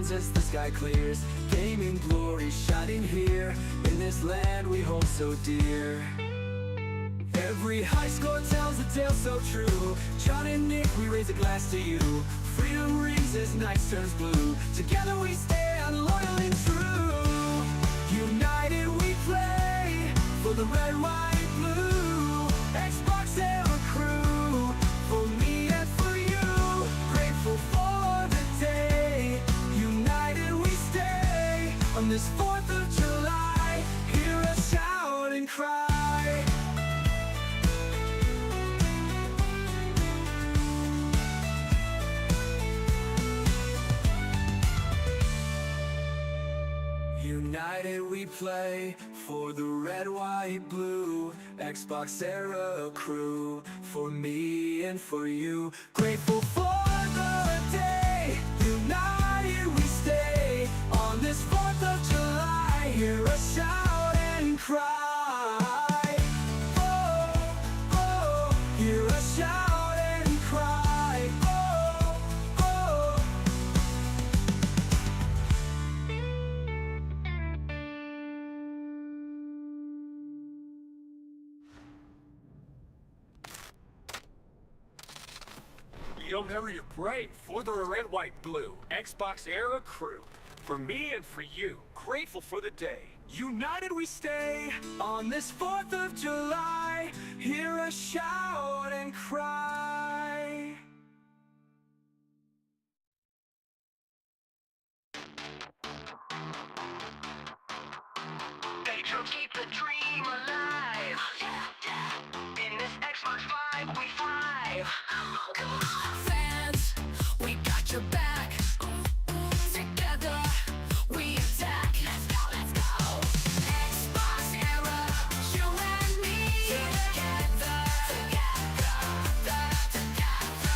dawns as the sky clears. Gaming glory shining here, in this land we hold so dear. Every high score tells a tale so true. John and Nick, we raise a glass to you. Freedom rings as night turns blue. Together we stand loyal and true. United we play for the red, white, blue. XboxEra crew, for me and for you. Grateful for the day, united we stay. On this 4th of July, hear us shout and cry. United we play for the red, white, blue. XboxEra crew, for me and for you. Grateful for the day, united we stay. On this 4th of July, hear us shout and cry. Oh, oh, hear us shout and cry. Oh, oh. Whenever you pray for the red, white, blue. XboxEra crew, for me and for you. Grateful for the day, united we stay. On this 4th of July, hear us shout and cry. Patrons keep the dream alive. In this Xbox vibe, we thrive. Fans, we got your back. Together, we attack. Let's go, let's go. XboxEra, you and me. Together, together.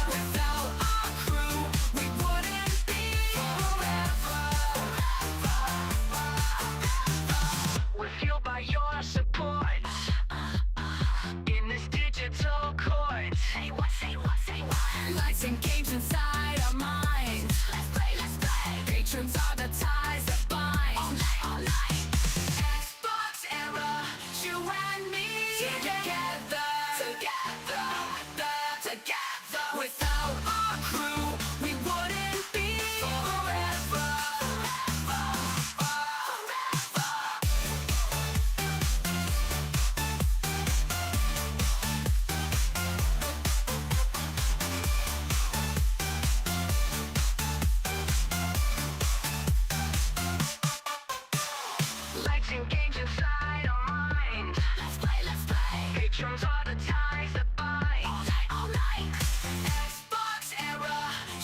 Without our crew, we wouldn't be forever. We're fueled by your support. In this digital court. Say what, say what, say what? Lights and games inside our minds. Let's play, let's play. Patrons are the ties that bind. All night, all night. XboxEra, you and me. Together, together, together. Without our crew, we wouldn't be forever. Lights and games inside our minds. Let's play, let's play. Patrons are the ties that bind. All night, all night. XboxEra,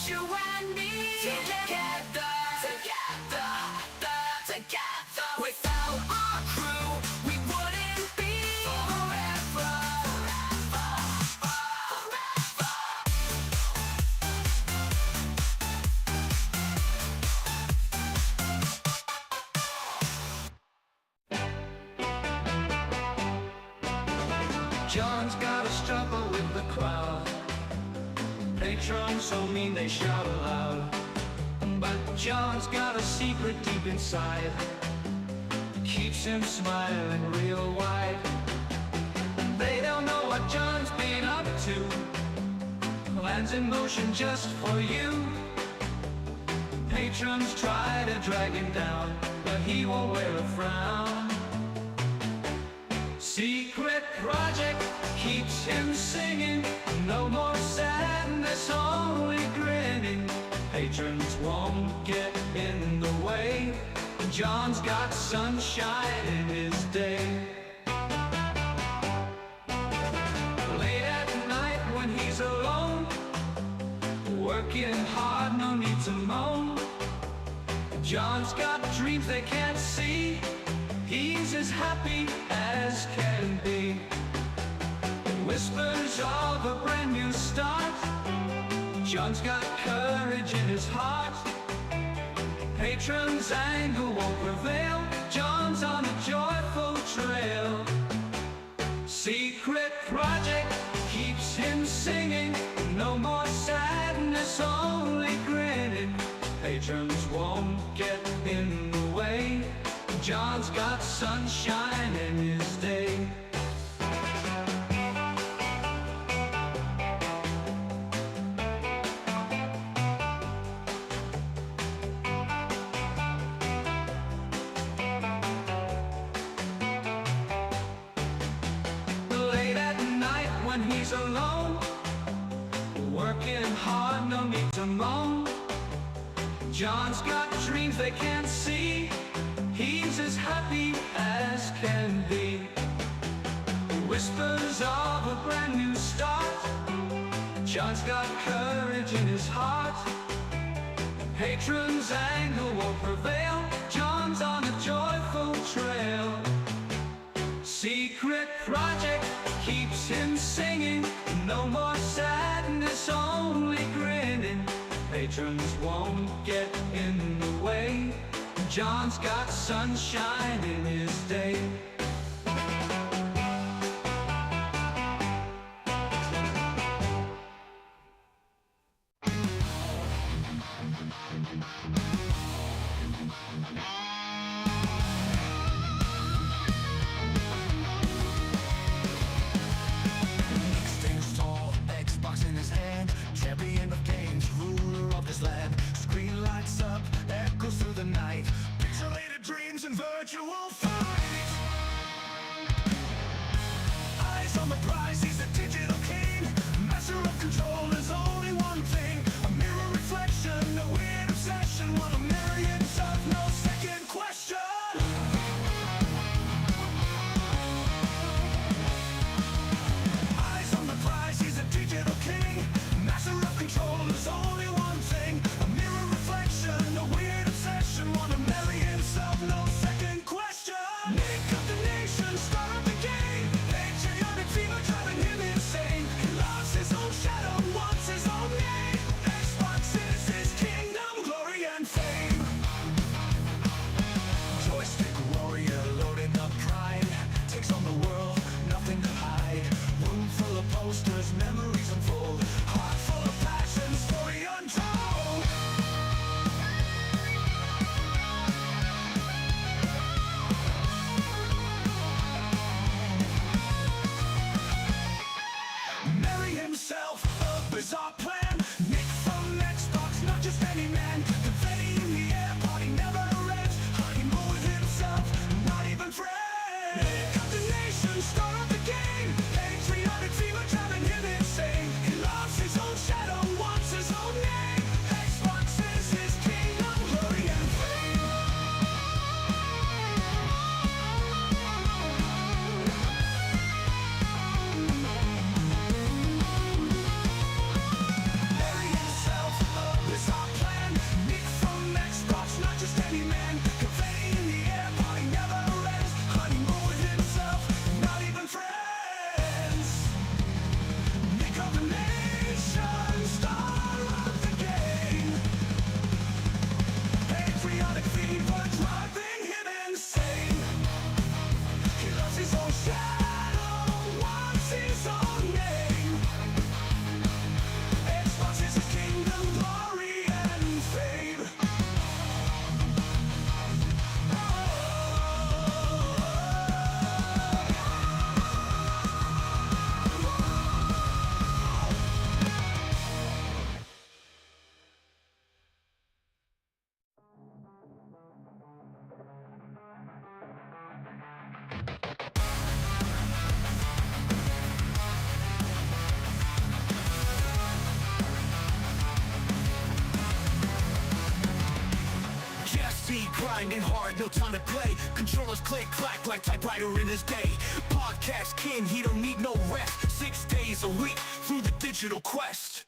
you and me. Together, together, together. Without our crew, we wouldn't be forever. John's gotta struggle with the crowd. Patrons so mean they shout aloud. But John's got a secret deep inside, keeps him smiling real wide. They don't know what John's been up to, plans in motion just for you. Patrons try to drag him down, but he won't wear a frown. Secret project keeps him singing, no more sadness, only grinning. Patrons won't get in the way, John's got sunshine in his day. Late at night when he's alone, working hard, no need to moan. John's got dreams they can't see, he's as happy as can be. Whispers of a brand new start, John's got courage in his heart. Patrons' anger won't prevail, John's on a joyful trail. Secret project keeps him singing, no more sadness, only grinning. Patrons Patrons won't get in the way. John's got sunshine in his day. Late at night when he's alone, working hard, no need to moan. John's got dreams they can't see. He's as happy as can be. Whispers of a brand new start. John's got courage in his heart. Patrons' anger won't prevail. John's on a joyful trail. Secret project keeps him singing. No more sadness, only grinning. Patrons won't get in the way. John's got sunshine in his day. Stands tall, Xbox in his hand, champion of games, ruler of this land. Screen lights up, echoes through the night, pixelated dreams and virtual fight. Eyes on the prize, he's a digital king. Master of control is only one thing. A mirror reflection, a weird obsession. One of millions of no second question. Eyes on the prize, he's a digital king. Master of control is only one thing. A mirror reflection, a weird obsession. One of millions of no second question. Nick of the nation, star of the game. Patriotic fever driving him insane. He loves his own shadow, wants his own name. Xbox is his kingdom, glory and fame. Joystick warrior loading up pride. Takes on the world, nothing to hide. Room full of posters, memories unfold. Heart full of passion, story untold. Marry himself, a bizarre plan. Nick from Xbox, not just any man. Confetti in the air, party never ends. Honeymoon with himself, not even friends. Nick of the nation, star of the game. Patriotic fever driving him insane. He loves his own shadow, wants his own name. Xbox is his kingdom, glory and fame. Marry himself, a bizarre plan. Nick from Xbox, not just any man. Confetti in the air, party never ends. Honeymoon with himself, not even friends. Nick of the nation, star of the game. Patriotic fever driving him insane. He loves his own shadow, wants his own name. Xbox is his kingdom, glory and fame. Jesse grinding hard, no time to play. Controllers click clack like typewriter in his day. Podcast king, he don't need no rest. 6 days a week through the digital quest.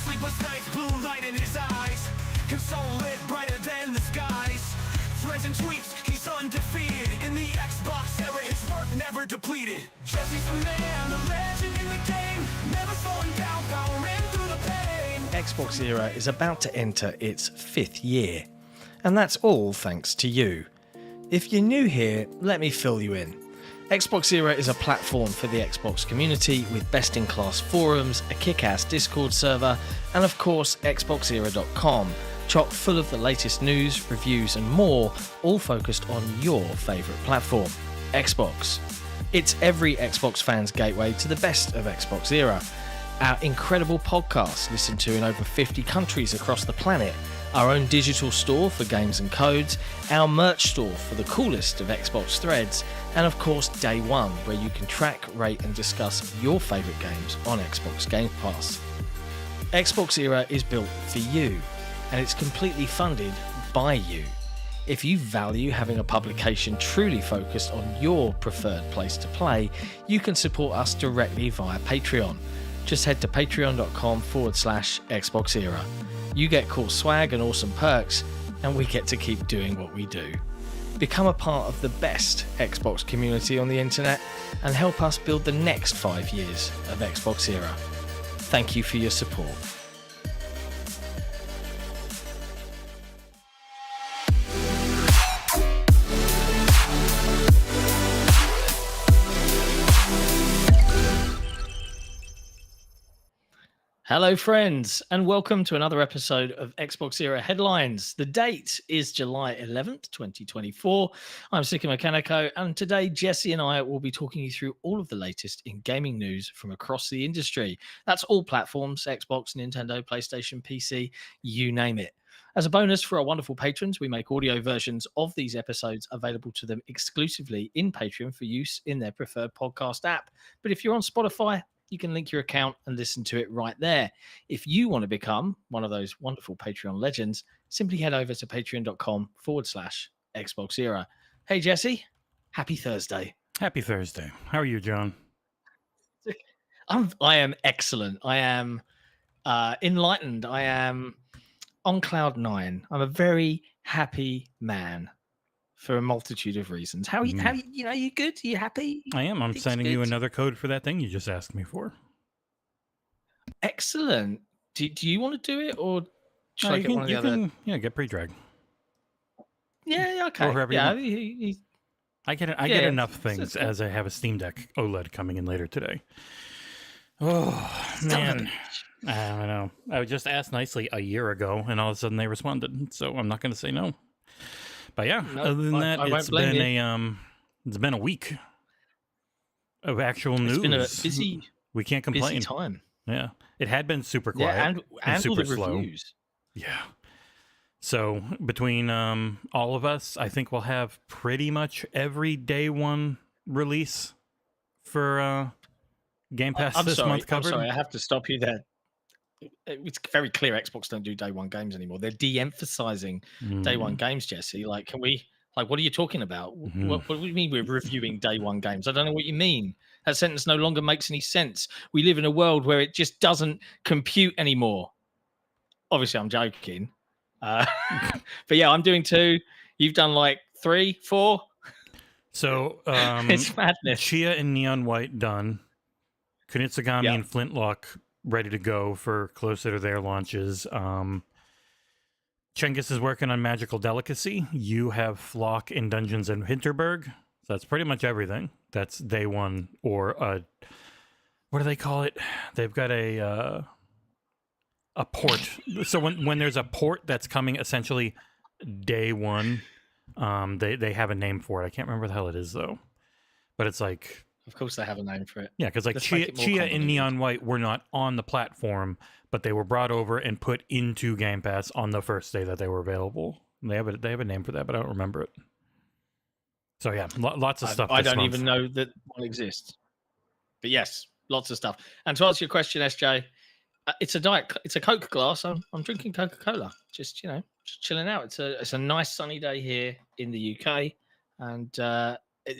Sleepless nights, blue light in his eyes. Console lit brighter than the skies. Threads and tweets, he's undefeated. In the Xbox era, his work never depleted. Jesse's the man, the legend in the game. Never slowing down, powering through the pain. XboxEra is about to enter its 5th year, and that's all thanks to you. If you're new here, let me fill you in. XboxEra is a platform for the Xbox community with best-in-class forums, a kick-ass Discord server, and of course XboxEra.com, chock full of the latest news, reviews, and more, all focused on your favourite platform, Xbox. It's every Xbox fan's gateway to the best of Xbox era. Our incredible podcast, listened to in over 50 countries across the planet, our own digital store for games and codes, our merch store for the coolest of Xbox threads, and of course Dayone, where you can track, rate and discuss your favourite games on Xbox Game Pass. XboxEra is built for you, and it's completely funded by you. If you value having a publication truly focused on your preferred place to play, you can support us directly via Patreon. Just head to patreon.com/XboxEra. You get cool swag and awesome perks, and we get to keep doing what we do. Become a part of the best Xbox community on the internet and help us build the next 5 years of Xbox Era. Thank you for your support. Hello, friends, and welcome to another episode of Xbox Era Headlines. The date is July 11th, 2024. I'm Sik and Jesse, and today Jesse and I will be talking you through all of the latest in gaming news from across the industry. That's all platforms, Xbox, Nintendo, PlayStation, PC, you name it. As a bonus for our wonderful patrons, we make audio versions of these episodes available to them exclusively in Patreon for use in their preferred podcast app. But if you're on Spotify, you can link your account and listen to it right there. If you want to become one of those wonderful Patreon legends, simply head over to patreon.com/XboxEra. Hey, Jesse, happy Thursday. Happy Thursday. How are you, John? I am excellent. I am enlightened. I am on cloud nine. I'm a very happy man for a multitude of reasons. How you you good? Are you happy? I am. I'm It's sending you good. another code for that thing you just asked me for. Excellent. Do you want to do it, or should I you get one of the other? get pre-drag. Yeah, okay. Or whoever you Yeah, want. I get Yeah, enough it's things cool. as I have a Steam Deck OLED coming in later today. Oh, man. I don't know. I was just asked nicely a year ago, and all of a sudden they responded. So I'm not going to say no. But yeah, No, other than I that, won't blame it's been a week of actual news. It's been a busy We can't complain. time. Yeah, it had been super quiet Yeah, and all super the slow. reviews. Yeah. So between all of us, I think we'll have pretty much every day one release for Game Pass this month covered. I'm sorry, I have to stop you there. It's very clear Xbox don't do day one games anymore. They're de-emphasizing day one games, Jesse. Like, what are you talking about? What do you mean we're reviewing day one games? I don't know what you mean. That sentence no longer makes any sense. We live in a world where it just doesn't compute anymore. Obviously, I'm joking. But yeah, I'm doing 2. You've done like 3, 4. So It's madness. Chia and Neon White done. Kunitsugami Yeah. and Flintlock ready to go for closer to their launches. Chengiz is working on Magical Delicacy. You have Flock in Dungeons and Hinterberg. So that's pretty much everything. That's day one, or what do they call it? They've got a port. So when there's a port that's coming essentially day one, they have a name for it. I can't remember what the hell it is though. But it's like, Of course, they have a name for it. yeah, because like Let's make Chia it more and convoluted. Neon White were not on the platform, but they were brought over and put into Game Pass on the first day that they were available. And they have a name for that, but I don't remember it. So yeah, lots of stuff. I this don't month. even know that one exists. But yes, lots of stuff. And to answer your question, SJ, it's a Coke glass. I'm drinking Coca-Cola. Just just chilling out. It's a nice sunny day here in the UK, and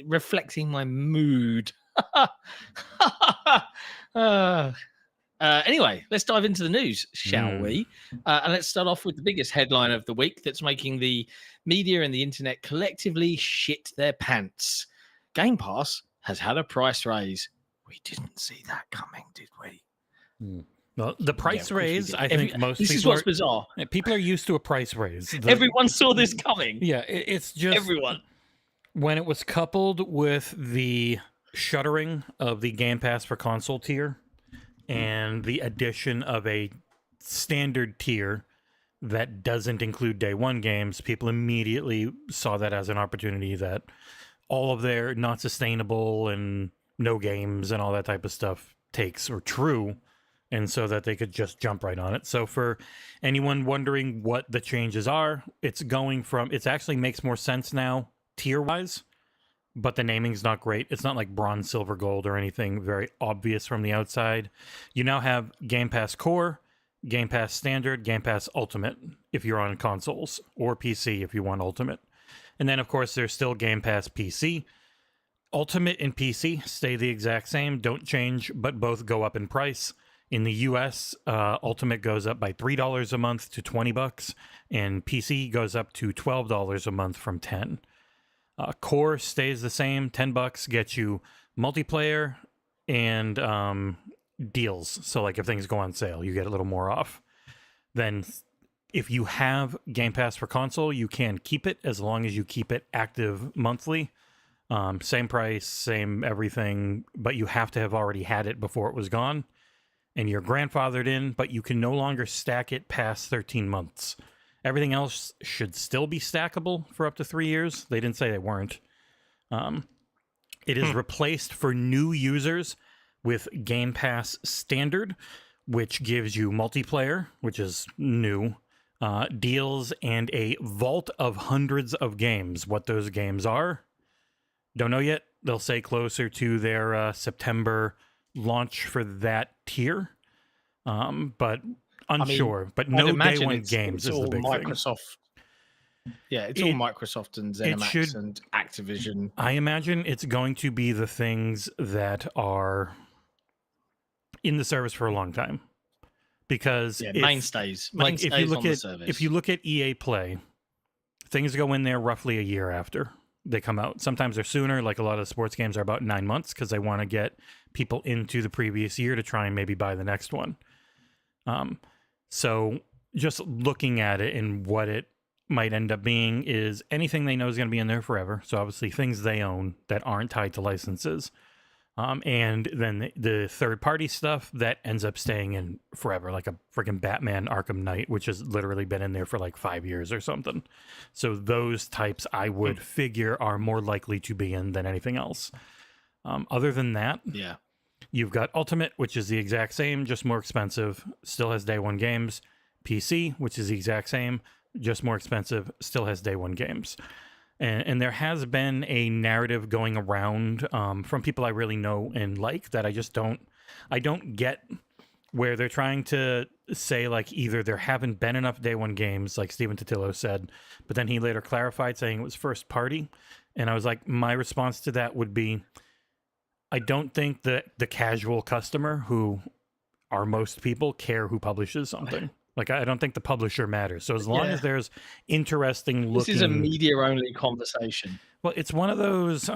reflecting my mood. Anyway, let's dive into the news, shall we? And let's start off with the biggest headline of the week that's making the media and the internet collectively shit their pants. Game Pass has had a price raise. We didn't see that coming, did we? Well, the price of course we raise, did. I think most This people is what's are, bizarre. people are used to a price raise. Everyone saw this coming. Yeah, it's just Everyone. when it was coupled with the shuttering of the Game Pass for console tier and the addition of a standard tier that doesn't include day one games, people immediately saw that as an opportunity that all of their not sustainable and no games and all that type of stuff takes are true, and so that they could just jump right on it. So for anyone wondering what the changes are, it's actually makes more sense now tier-wise, but the naming's not great. It's not like bronze, silver, gold, or anything very obvious from the outside. You now have Game Pass Core, Game Pass Standard, Game Pass Ultimate if you're on consoles, or PC if you want Ultimate. And then, of course, there's still Game Pass PC. Ultimate and PC stay the exact same, don't change, but both go up in price. In the US, Ultimate goes up by $3 a month to $20, and PC goes up to $12 a month from $10. Core stays the same, $10 gets you multiplayer and deals. So like if things go on sale, you get a little more off. Then if you have Game Pass for console, you can keep it as long as you keep it active monthly. Same price, same everything, but you have to have already had it before it was gone. And you're grandfathered in, but you can no longer stack it past 13 months. Everything else should still be stackable for up to 3 years. They didn't say they weren't. It is replaced for new users with Game Pass Standard, which gives you multiplayer, which is new, deals, and a vault of hundreds of games. What those games are, don't know yet. They'll say closer to their September launch for that tier, but unsure. But no day one games is the big Microsoft thing. Yeah, it's all Microsoft and ZeniMax and Activision. I imagine it's going to be the things that are in the service for a long time, because mainstays. Like Mainstays on the service. if you look at EA Play, things go in there roughly a year after they come out. Sometimes they're sooner, like a lot of the sports games are about 9 months, because they want to get people into the previous year to try and maybe buy the next one. So just looking at it and what it might end up being is anything they know is going to be in there forever. So obviously things they own that aren't tied to licenses. And then the third-party stuff that ends up staying in forever, like a freaking Batman Arkham Knight, which has literally been in there for like 5 years or something. So those types, I would figure, are more likely to be in than anything else. Other than that, you've got Ultimate, which is the exact same, just more expensive, still has day one games. PC, which is the exact same, just more expensive, still has day one games. And there has been a narrative going around from people I really know and like that I don't get, where they're trying to say like either there haven't been enough day one games, like Steven Totillo said, but then he later clarified saying it was first party. And I was like, my response to that would be, I don't think that the casual customer, who are most people, care who publishes something. Like, I don't think the publisher matters. So as long as there's interesting looking... This is a media-only conversation. Well, it's one of those...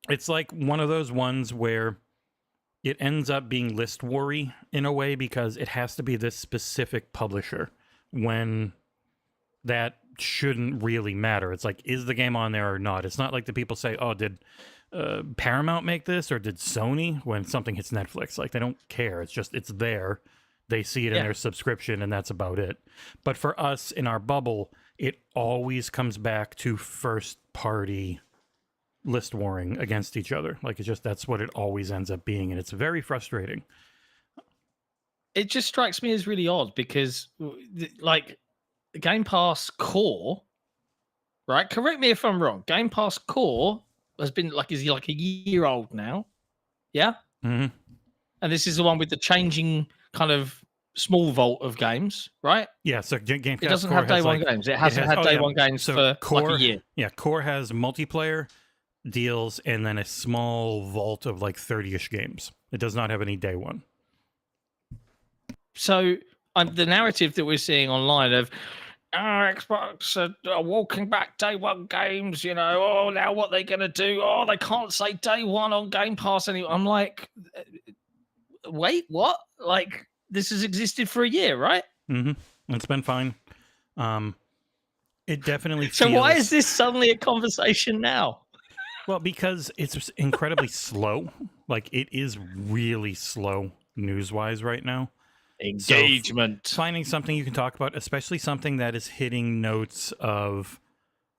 it's like one of those ones where it ends up being list worry in a way, because it has to be this specific publisher when that shouldn't really matter. It's like, is the game on there or not? It's not like the people say, oh, did Paramount make this, or did Sony, when something hits Netflix? Like, they don't care. It's just, it's there. They see it in their subscription, and that's about it. But for us in our bubble, it always comes back to first party list warring against each other. Like, it's just, that's what it always ends up being, and it's very frustrating. It just strikes me as really odd, because like Game Pass Core, right? Correct me if I'm wrong. Game Pass Core has been like, is he like a year old now? Yeah. Mm-hmm. And this is the one with the changing kind of small vault of games, right? Yeah, so Game Pass it doesn't Core have day one games. It hasn't had day one games for Core, like a year. Yeah, Core has multiplayer, deals, and then a small vault of like 30-ish games. It does not have any day one. So the narrative that we're seeing online of Xbox are walking back day one games, you know, oh, now what they're going to do? Oh, they can't say day one on Game Pass anymore. I'm like, wait, what? Like, this has existed for a year, right? Mm-hmm. It's been fine. It definitely feels... So why is this suddenly a conversation now? Well, because it's incredibly slow. Like, it is really slow news-wise right now. Engagement. So finding something you can talk about, especially something that is hitting notes of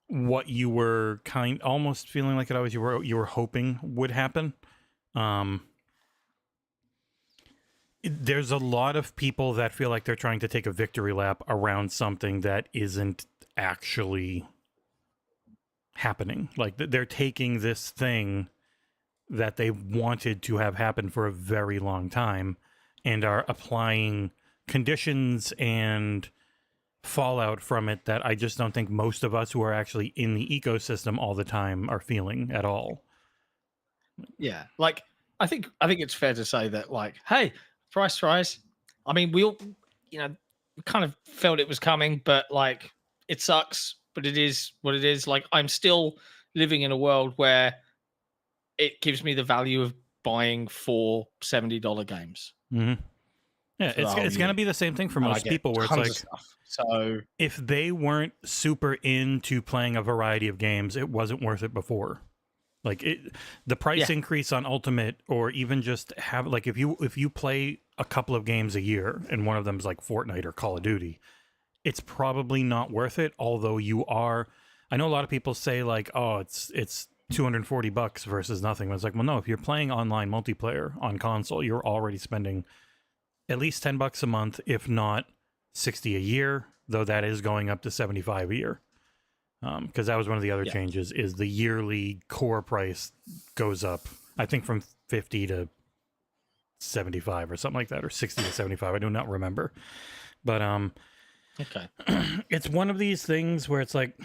what you were almost feeling like you were hoping would happen. There's a lot of people that feel like they're trying to take a victory lap around something that isn't actually happening. Like they're taking this thing that they wanted to have happen for a very long time and are applying conditions and fallout from it that I just don't think most of us who are actually in the ecosystem all the time are feeling at all. Yeah, like I think it's fair to say that, like, hey, price rise. I mean, we all, kind of felt it was coming, but like, it sucks. But it is what it is. Like, I'm still living in a world where it gives me the value of buying 4 $70 games. Mm-hmm. Yeah, it's going to be the same thing for most people, where it's like, so if they weren't super into playing a variety of games, it wasn't worth it before. Like the price increase on Ultimate, or even just have, like, if you play a couple of games a year and one of them is like Fortnite or Call of Duty, it's probably not worth it. Although I know a lot of people say like, oh, it's $240 versus nothing. But it's like, well, no, if you're playing online multiplayer on console, you're already spending at least $10 a month, if not $60 a year, though that is going up to $75 a year. Because that was one of the other changes, is the yearly core price goes up, I think, from 50 to 75 or something like that, or 60 to 75. I do not remember. But okay, it's one of these things where it's like,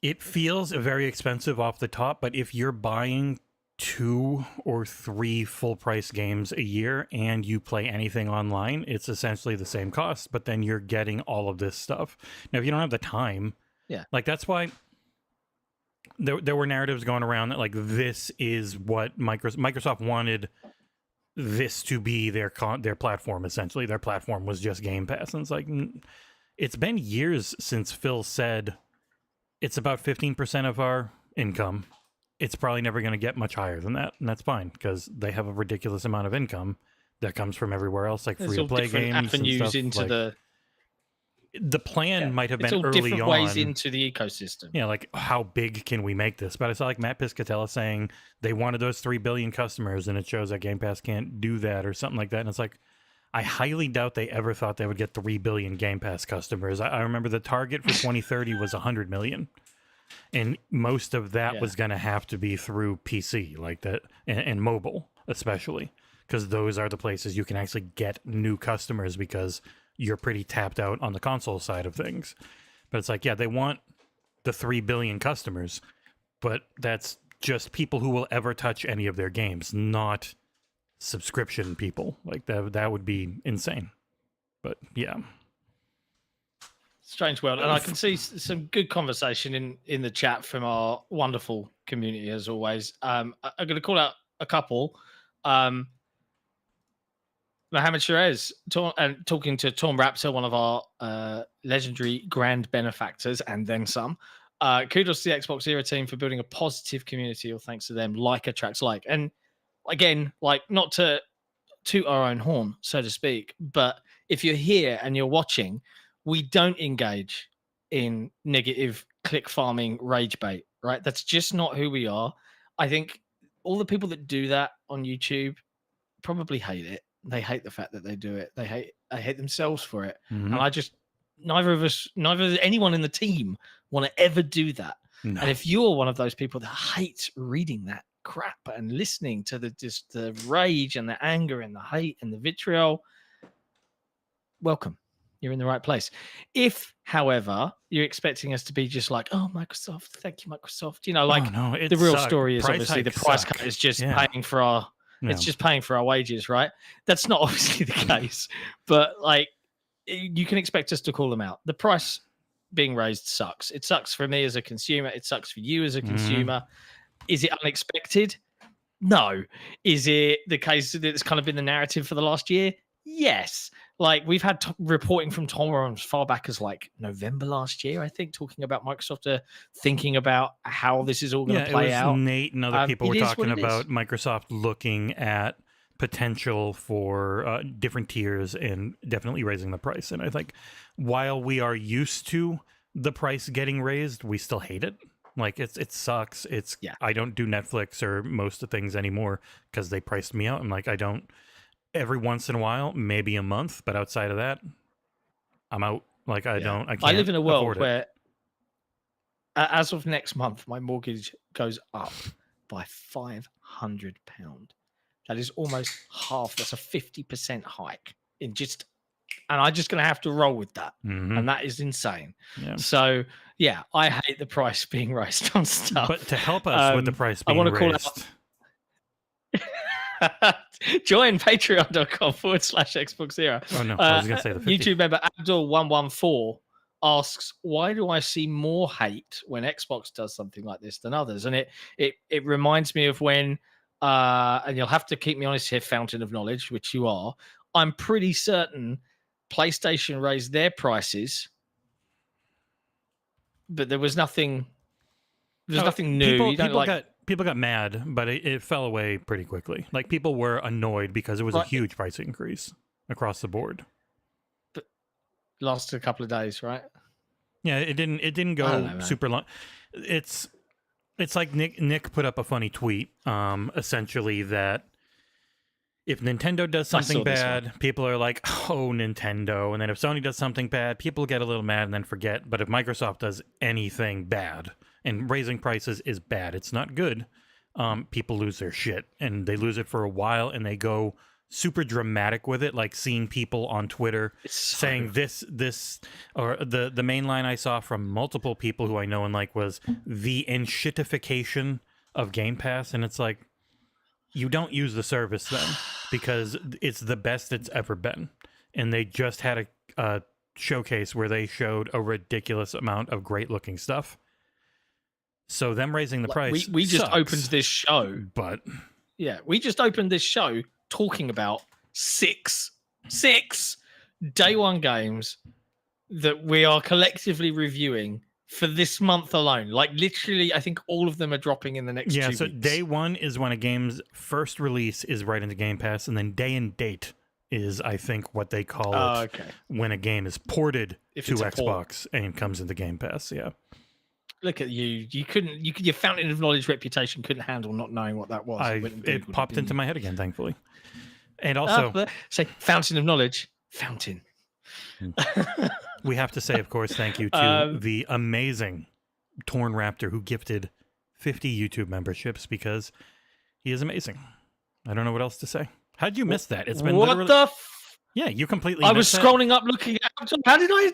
it feels very expensive off the top, but if you're buying 2 or 3 full price games a year and you play anything online, it's essentially the same cost, but then you're getting all of this stuff. Now, if you don't have the time, like, that's why there were narratives going around that, like, this is what Microsoft wanted this to be their platform. Essentially, their platform was just Game Pass, and it's like, it's been years since Phil said it's about 15% of our income. It's probably never going to get much higher than that, and that's fine, because they have a ridiculous amount of income that comes from everywhere else, like free-to-play games avenues and stuff. Into like, the plan might have been all early different on. ways into the ecosystem. Yeah, like, how big can we make this? But I saw like Matt Piscatella saying they wanted those 3 billion customers, and it shows that Game Pass can't do that or something like that. And it's like, I highly doubt they ever thought they would get 3 billion Game Pass customers. I remember the target for 2030 was 100 million. And most of that was going to have to be through PC, like that, and mobile, especially, because those are the places you can actually get new customers, because you're pretty tapped out on the console side of things. But it's like, yeah, they want the 3 billion customers, but that's just people who will ever touch any of their games, not subscription people. Like, that would be insane. But yeah. Strange world. And I can see some good conversation in the chat from our wonderful community, as always. I'm going to call out a couple. Mohammed Sherez, talking to Tom Raptor, one of our legendary grand benefactors, and then some. Kudos to the XboxEra team for building a positive community, or thanks to them, like attracts like. And again, like, not to toot our own horn, so to speak, but if you're here and you're watching, we don't engage in negative click farming rage bait, right? That's just not who we are. I think all the people that do that on YouTube probably hate it. They hate the fact that they do it. They hate themselves for it. Mm-hmm. And neither anyone in the team want to ever do that. No. And if you're one of those people that hates reading that crap and listening to the rage and the anger and the hate and the vitriol, welcome. You're in the right place. If, however, you're expecting us to be just like, oh, Microsoft, thank you, Microsoft. The real story is obviously the price cut is just paying for our. It's just paying for our wages, right? That's not obviously the case, but like, you can expect us to call them out. The price being raised sucks. It sucks for me as a consumer. It sucks for you as a consumer. Is it unexpected? No. Is it the case that it's kind of been the narrative for the last year? Yes. Like, we've had reporting from Tom as far back as like November last year, I think, talking about Microsoft thinking about how this is all going to play out. Nate and other people were talking about Microsoft looking at potential for different tiers and definitely raising the price. And I think while we are used to the price getting raised, we still hate it. Like it sucks. I don't do Netflix or most of the things anymore because they priced me out. I'm like, I don't. Every once in a while, maybe a month, but outside of that, I'm out. Like I don't. I can't. I live in a world afford it. where, as of next month, my mortgage goes up by £500. That is almost half. That's a 50% hike in just, and I'm just going to have to roll with that, and that is insane. Yeah. So yeah, I hate the price being raised on stuff. But to help us with the price being I want to raised, call out. Join patreon.com/XboxEra. Oh no, I was going to say the 50. YouTube member Abdul114 asks, why do I see more hate when Xbox does something like this than others? And it reminds me of when, and you'll have to keep me honest here, Fountain of Knowledge, which you are. I'm pretty certain PlayStation raised their prices, but there was nothing. There's nothing new. People got mad, but it fell away pretty quickly. Like people were annoyed because it was a huge price increase across the board. But lasted a couple of days, right? Yeah, it didn't go super long. It's like Nick put up a funny tweet, essentially that if Nintendo does something bad, people are like, oh, Nintendo. And then if Sony does something bad, people get a little mad and then forget. But if Microsoft does anything bad, and raising prices is bad, it's not good, people lose their shit. And they lose it for a while, and they go super dramatic with it, like seeing people on Twitter saying this, or the main line I saw from multiple people who I know and like was the enshittification of Game Pass. And it's like, you don't use the service then because it's the best it's ever been. And they just had a showcase where they showed a ridiculous amount of great looking stuff. So them raising the price, we just sucks, opened this show, but yeah, we just opened this show talking about six day one games that we are collectively reviewing for this month alone. Like literally, I think all of them are dropping in the next 2 weeks. So day one is when a game's first release is right into Game Pass, and then day and date is, I think, what they call it when a game is ported to Xbox and comes into Game Pass. Yeah. Look at you! Your Fountain of Knowledge reputation couldn't handle not knowing what that was. It popped into my head again, thankfully. And also, say Fountain of Knowledge, Fountain. We have to say, of course, thank you to the amazing Torn Raptor who gifted 50 YouTube memberships because he is amazing. I don't know what else to say. How did you miss that? It's been what the? Yeah, you completely. I was scrolling up, looking at. How did I?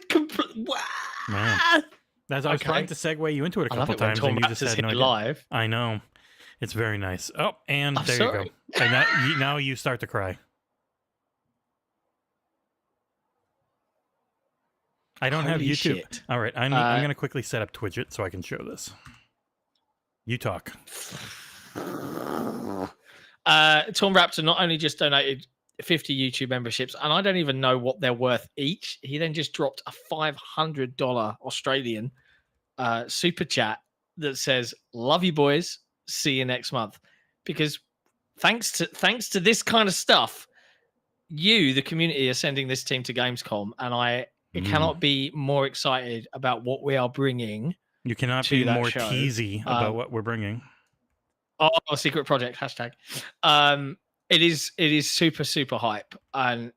Man. As I was trying to segue you into it a couple times, and you just said no. Live. I know, it's very nice. Oh, and there you go. And now you start to cry. I don't have YouTube. Shit. All right, I'm going to quickly set up Twidget so I can show this. You talk. Tom Raptor not only just donated 50 YouTube memberships, and I don't even know what they're worth each. He then just dropped a $500 Australian super chat that says, "Love you boys, see you next month." Because thanks to this kind of stuff, you, the community, are sending this team to Gamescom, and I cannot be more excited about what we are bringing. You cannot be more teasy about what we're bringing. Oh, secret project hashtag. It is super, super hype. And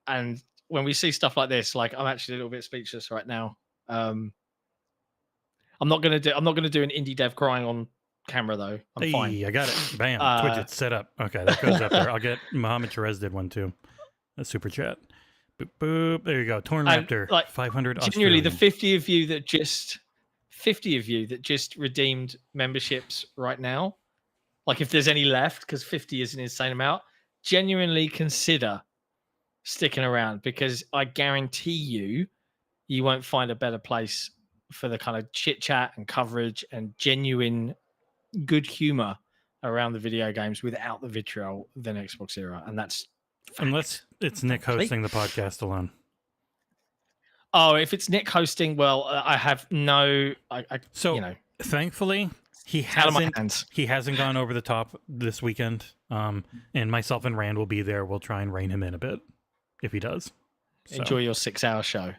when we see stuff like this, like I'm actually a little bit speechless right now. I'm not gonna do an indie dev crying on camera though. I'm fine. I got it. Bam. Twidget set up. Okay, that goes up there. I'll get Mohammed Therese did one too. A super chat. Boop boop. There you go. Torn Raptor. Like 500. Genuinely, the 50 of you that just redeemed memberships right now. Like if there's any left, because 50 is an insane amount. Genuinely consider sticking around because I guarantee you won't find a better place for the kind of chit chat and coverage and genuine good humor around the video games without the vitriol than XboxEra, and that's unless it's Nick hosting the podcast alone. Oh, if it's Nick hosting, well, I have no. Thankfully, He out of my hasn't. hands. He hasn't gone over the top this weekend. And myself and Rand will be there. We'll try and rein him in a bit if he does. So. Enjoy your 6-hour show.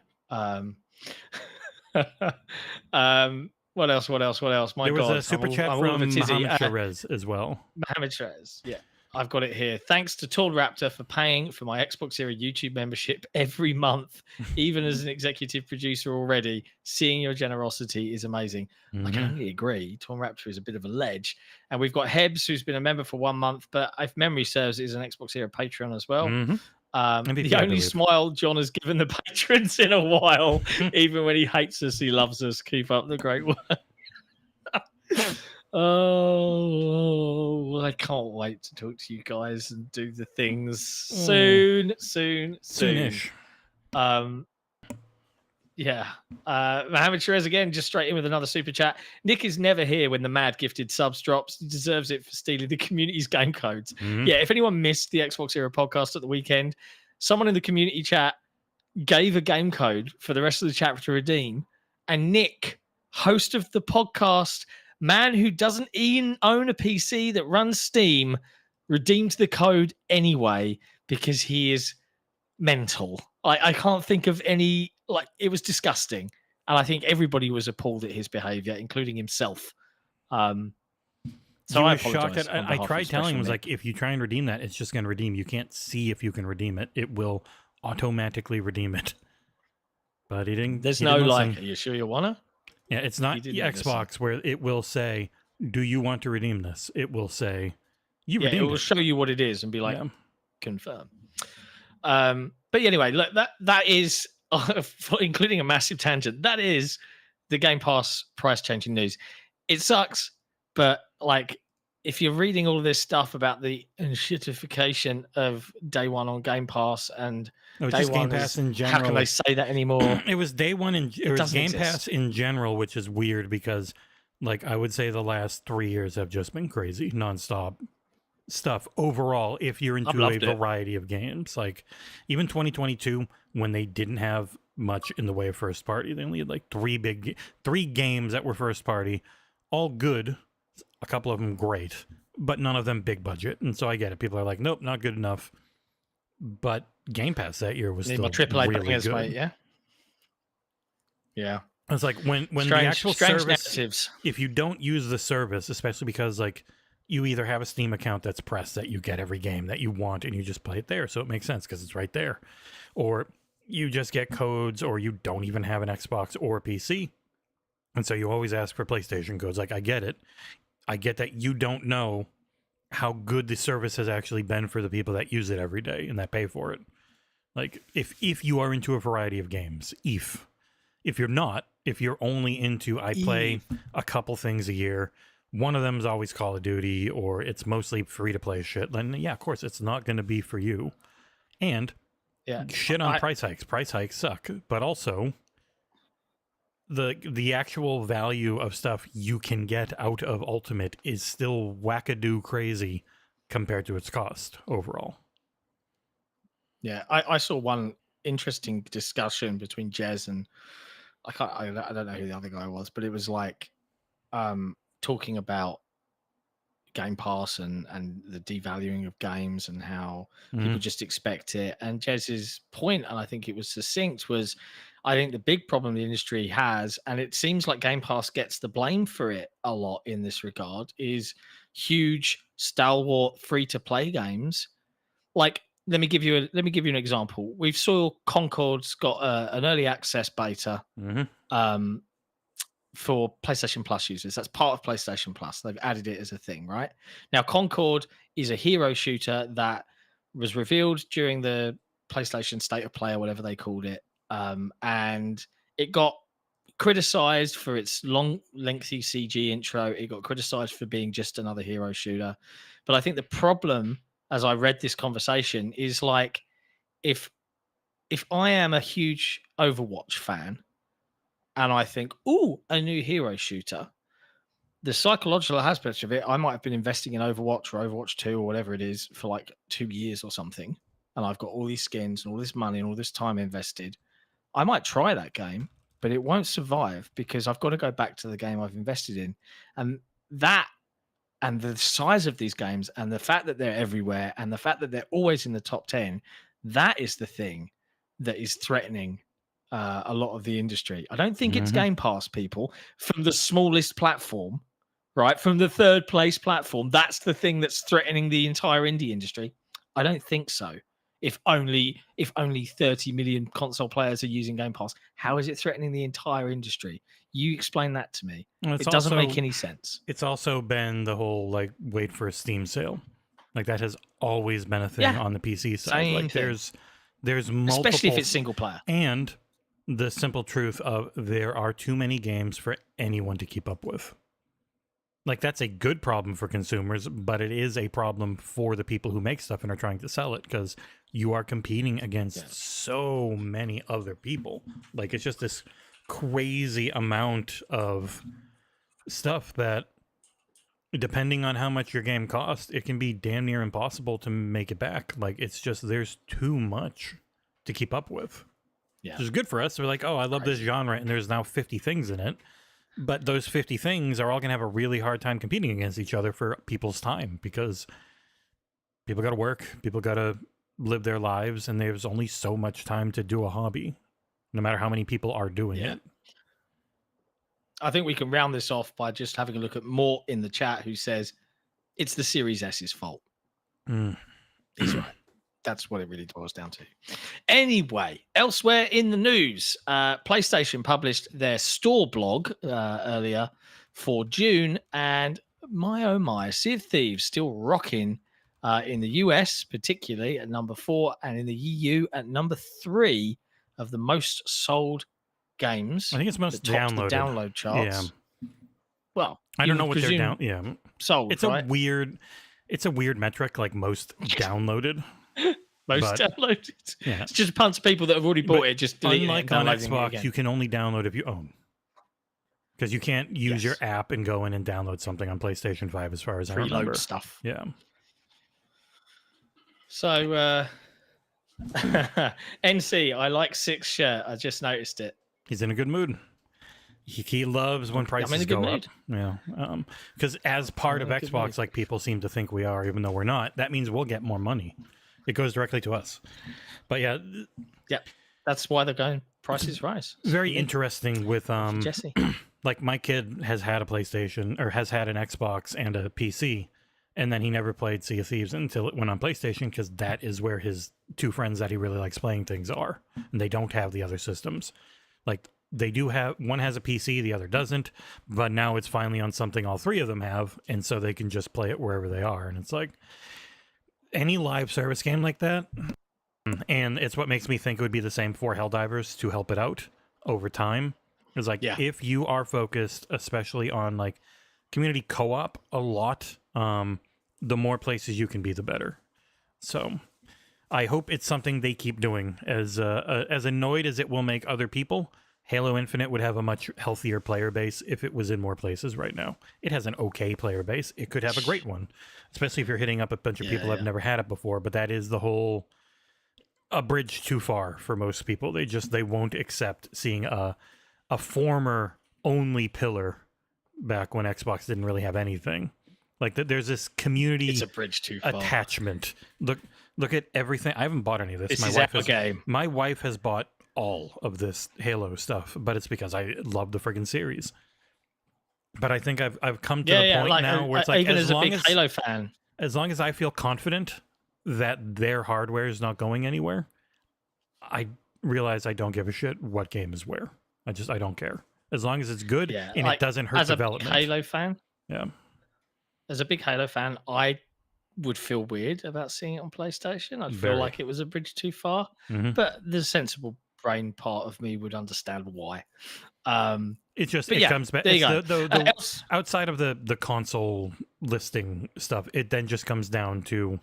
What else? My there was God, a super chat I'm all from of a tizzy. Mohammed Sherez as well. Mohammed Sherez, yeah. I've got it here. Thanks to Tall Raptor for paying for my XboxEra YouTube membership every month, even as an executive producer already. Seeing your generosity is amazing. I can only agree. Tall Raptor is a bit of a ledge. And we've got Hebs, who's been a member for 1 month, but if memory serves, is an XboxEra Patreon as well. The only smile John has given the patrons in a while, even when he hates us, he loves us. Keep up the great work. Oh, I can't wait to talk to you guys and do the things soonish. Yeah. Mohammed Sherez again, just straight in with another super chat. Nick is never here when the mad gifted subs drops. He deserves it for stealing the community's game codes. Yeah, if anyone missed the XboxEra podcast at the weekend, someone in the community chat gave a game code for the rest of the chat to redeem. And Nick, host of the podcast, man who doesn't even own a PC that runs Steam, redeemed the code anyway because he is mental. I can't think of any, like, it was disgusting. And I think everybody was appalled at his behavior, including himself. So I was shocked. I tried telling him, was like, if you try and redeem that, it's just going to redeem. You can't see if you can redeem it. It will automatically redeem it. But he didn't. There's no like, are you sure you want to? Yeah, it's not Xbox where it will say, do you want to redeem this? It will say, you redeemed it. It will show you what it is and be like, confirm. But anyway, look, that is, including a massive tangent, that is the Game Pass price changing news. It sucks, but like, if you're reading all this stuff about the shitification of day one on Game Pass and day one Game Pass in general, how can they say that anymore? It was day one and it was Game Pass in general, which is weird because, like, I would say the last 3 years have just been crazy, nonstop stuff overall. If you're into a variety of games, like even 2022, when they didn't have much in the way of first party, they only had like three games that were first party, all good. A couple of them great, but none of them big budget. And so I get it. People are like, nope, not good enough. But Game Pass that year was still AAA really good. Mate, yeah. It's like when the actual service, narratives. If you don't use the service, especially because like you either have a Steam account that's pressed that you get every game that you want and you just play it there. So it makes sense because it's right there. Or you just get codes, or you don't even have an Xbox or a PC. And so you always ask for PlayStation codes. Like, I get it. I get that you don't know how good the service has actually been for the people that use it every day and that pay for it. Like, if you are into a variety of games, if you're not, if you're only into, I play a couple things a year, one of them is always Call of Duty, or it's mostly free-to-play shit, then yeah, of course, it's not going to be for you. And shit on price hikes. Price hikes suck. But also, the actual value of stuff you can get out of Ultimate is still wackadoo crazy compared to its cost overall. Yeah, I saw one interesting discussion between Jez and I don't know who the other guy was, but it was like talking about Game Pass and the devaluing of games and how people just expect it. And Jez's point, and I think it was succinct, was I think the big problem the industry has, and it seems like Game Pass gets the blame for it a lot in this regard, is huge stalwart free-to-play games. Like, let me give you an example. We saw Concord's got an early access beta for PlayStation Plus users. That's part of PlayStation Plus. They've added it as a thing, right? Now, Concord is a hero shooter that was revealed during the PlayStation State of Play or whatever they called it. And it got criticized for its long, lengthy CG intro. It got criticized for being just another hero shooter. But I think the problem, as I read this conversation, is like, if I am a huge Overwatch fan and I think, ooh, a new hero shooter, the psychological aspect of it, I might have been investing in Overwatch or Overwatch 2 or whatever it is for like 2 years or something. And I've got all these skins and all this money and all this time invested. I might try that game, but it won't survive because I've got to go back to the game I've invested in. And that and the size of these games and the fact that they're everywhere and the fact that they're always in the top 10, that is the thing that is threatening a lot of the industry. I don't think it's Game Pass, people, from the smallest platform, right? From the third place platform. That's the thing that's threatening the entire indie industry. I don't think so. If only 30 million console players are using Game Pass, how is it threatening the entire industry? You explain that to me. Well, it doesn't make any sense. It's also been the whole like wait for a Steam sale. Like that has always been a thing on the PC side. Same like thing. there's multiple, especially if it's single player. And the simple truth of there are too many games for anyone to keep up with. Like that's a good problem for consumers, but it is a problem for the people who make stuff and are trying to sell it because you are competing against so many other people. Like it's just this crazy amount of stuff that, depending on how much your game costs, it can be damn near impossible to make it back. Like it's just there's too much to keep up with. Yeah, which is good for us. We're like, oh, I love this genre, and there's now 50 things in it. But those 50 things are all going to have a really hard time competing against each other for people's time because people got to work, people got to live their lives, and there's only so much time to do a hobby, no matter how many people are doing it. I think we can round this off by just having a look at Mort in the chat, who says it's the Series S's fault. He's right. That's what it really boils down to. Anyway, elsewhere in the news, PlayStation published their store blog earlier for June, and my oh my, Sea of Thieves still rocking in the US, particularly at number 4, and in the EU at number 3 of the most sold games. I think it's most downloaded. The download charts. Yeah. Well, I don't know what they're down. Yeah, sold. It's right? It's a weird metric, like most downloaded. Most downloaded. Yeah. It's just a bunch of people that have already bought it. Just unlike on Xbox, you can only download if you own, because you can't use your app and go in and download something on PlayStation 5, as far as I remember. Preload stuff. Yeah. So, NC, I like Sik's shirt. I just noticed it. He's in a good mood. He loves when prices go up. Yeah. Because as part of Xbox, like people seem to think we are, even though we're not, that means we'll get more money. It goes directly to us. But yeah. That's why they're going prices rise. Very interesting with Jesse. Like my kid has had a PlayStation, or has had an Xbox and a PC, and then he never played Sea of Thieves until it went on PlayStation, because that is where his two friends that he really likes playing things are, and they don't have the other systems. Like they do have, one has a PC, the other doesn't, but now it's finally on something all three of them have, and so they can just play it wherever they are. And it's like any live service game like that, and it's what makes me think it would be the same for Helldivers to help it out over time. It's like, if you are focused, especially on like community co-op a lot, the more places you can be, the better. So I hope it's something they keep doing. As annoyed as it will make other people, Halo Infinite would have a much healthier player base if it was in more places right now. It has an okay player base. It could have a great one, especially if you're hitting up a bunch of people that have never had it before. But that is the whole, a bridge too far for most people. They won't accept seeing a former only pillar back when Xbox didn't really have anything. Like there's this community, it's a bridge too far. Attachment. Look at everything. I haven't bought any of this. My wife has bought all of this Halo stuff, but it's because I love the friggin' series. But I think I've come to the point now where it's like, even as a big Halo fan, as long as I feel confident that their hardware is not going anywhere, I realize I don't give a shit what game is where. I don't care. As long as it's good and it doesn't hurt development. As a big Halo fan, as a big Halo fan, I would feel weird about seeing it on PlayStation. I'd feel like it was a bridge too far. But the sensible brain part of me would understand why. It comes back. Outside of the console listing stuff, it then just comes down to,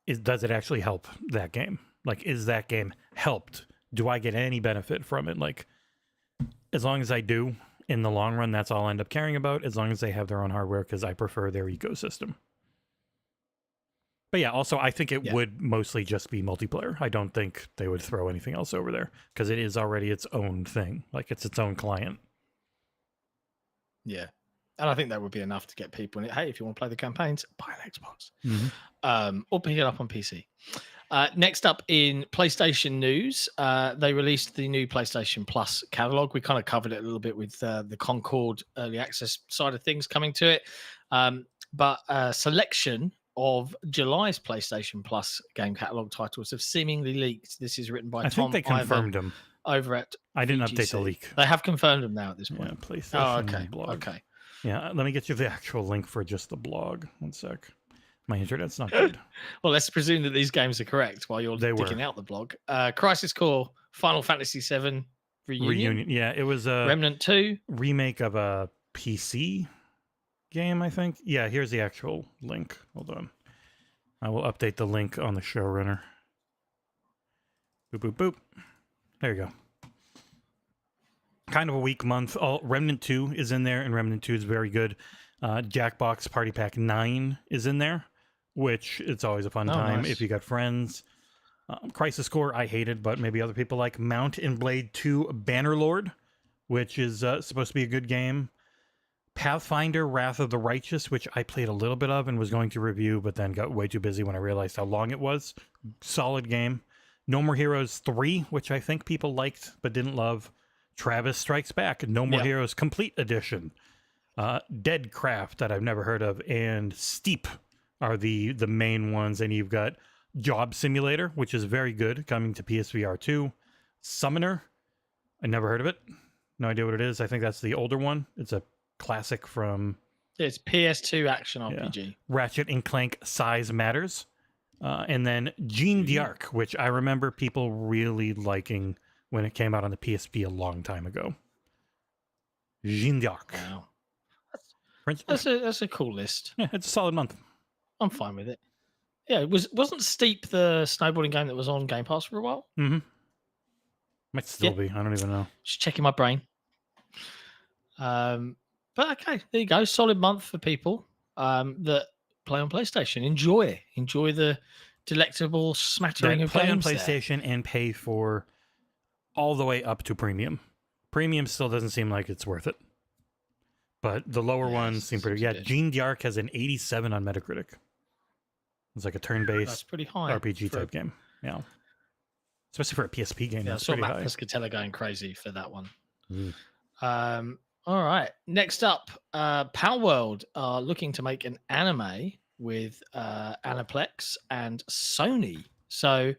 does it actually help that game? Like, is that game helped? Do I get any benefit from it? Like, as long as I do, in the long run, that's all I end up caring about, as long as they have their own hardware, because I prefer their ecosystem. But yeah, also, I think it would mostly just be multiplayer. I don't think they would throw anything else over there, because it is already its own thing. Like, it's its own client. Yeah. I think that would be enough to get people in it. Hey, if you want to play the campaigns, buy an Xbox. Mhm. Or pick it up on PC. Next up in PlayStation news, they released the new PlayStation Plus catalog. We kind of covered it a little bit with the Concord early access side of things coming to it. But a selection of July's PlayStation Plus game catalog titles have seemingly leaked. This is written by I Tom think they confirmed Ivan them. over at I didn't update the VGC. leak. They have confirmed them now at this Yeah, point. PlayStation Oh, okay. blog. Okay. Yeah, let me get you the actual link for just the blog. One sec. My internet's not good. Well, let's presume that these games are correct while you're They digging were. out the blog. Crisis Core, Final Fantasy VII Reunion, Yeah, it was a Remnant 2. remake of a PC game, I think. Yeah, here's the actual link. Hold on. I will update the link on the showrunner. Boop, boop, boop. There you go. Kind of a weak month. Remnant 2 is in there, and Remnant 2 is very good. Jackbox Party Pack 9 is in there, which it's always a fun time nice. if you got friends. Crisis Core, I hated, but maybe other people like. Mount and Blade 2 Bannerlord, which is supposed to be a good game. Pathfinder Wrath of the Righteous, which I played a little bit of and was going to review, but then got way too busy when I realized how long it was. Solid game. No More Heroes 3, which I think people liked but didn't love. Travis Strikes Back, No More Heroes Complete Edition. Deadcraft, that I've never heard of, and Steep are the main ones. And you've got Job Simulator, which is very good, coming to PSVR 2. Summoner, I never heard of it. No idea what it is. I think that's the older one. It's a classic from... It's PS2 action RPG. Yeah. Ratchet and Clank Size Matters. And then Jean d'Arc, which I remember people really liking when it came out on the PSP a long time ago. Jean d'Arc. Wow. French- That's a cool list. Yeah, it's a solid month. I'm fine with it. Yeah, wasn't Steep the snowboarding game that was on Game Pass for a while? Mm-hmm. Might still be. I don't even know. Just checking my brain. But okay, there you go. Solid month for people that play on PlayStation. Enjoy the delectable smattering of play on games there. PlayStation and pay for all the way up to premium. Premium still doesn't seem like it's worth it. But the lower ones seem pretty... Yeah, Jean d'Arc has an 87 on Metacritic. It's like a turn-based That's pretty high RPG for type game. Yeah. Especially for a PSP game. Yeah, I That's saw pretty Matt high. Pescatella going crazy for that one. Mm. All right. Next up, Palworld are looking to make an anime with Aniplex and Sony. So,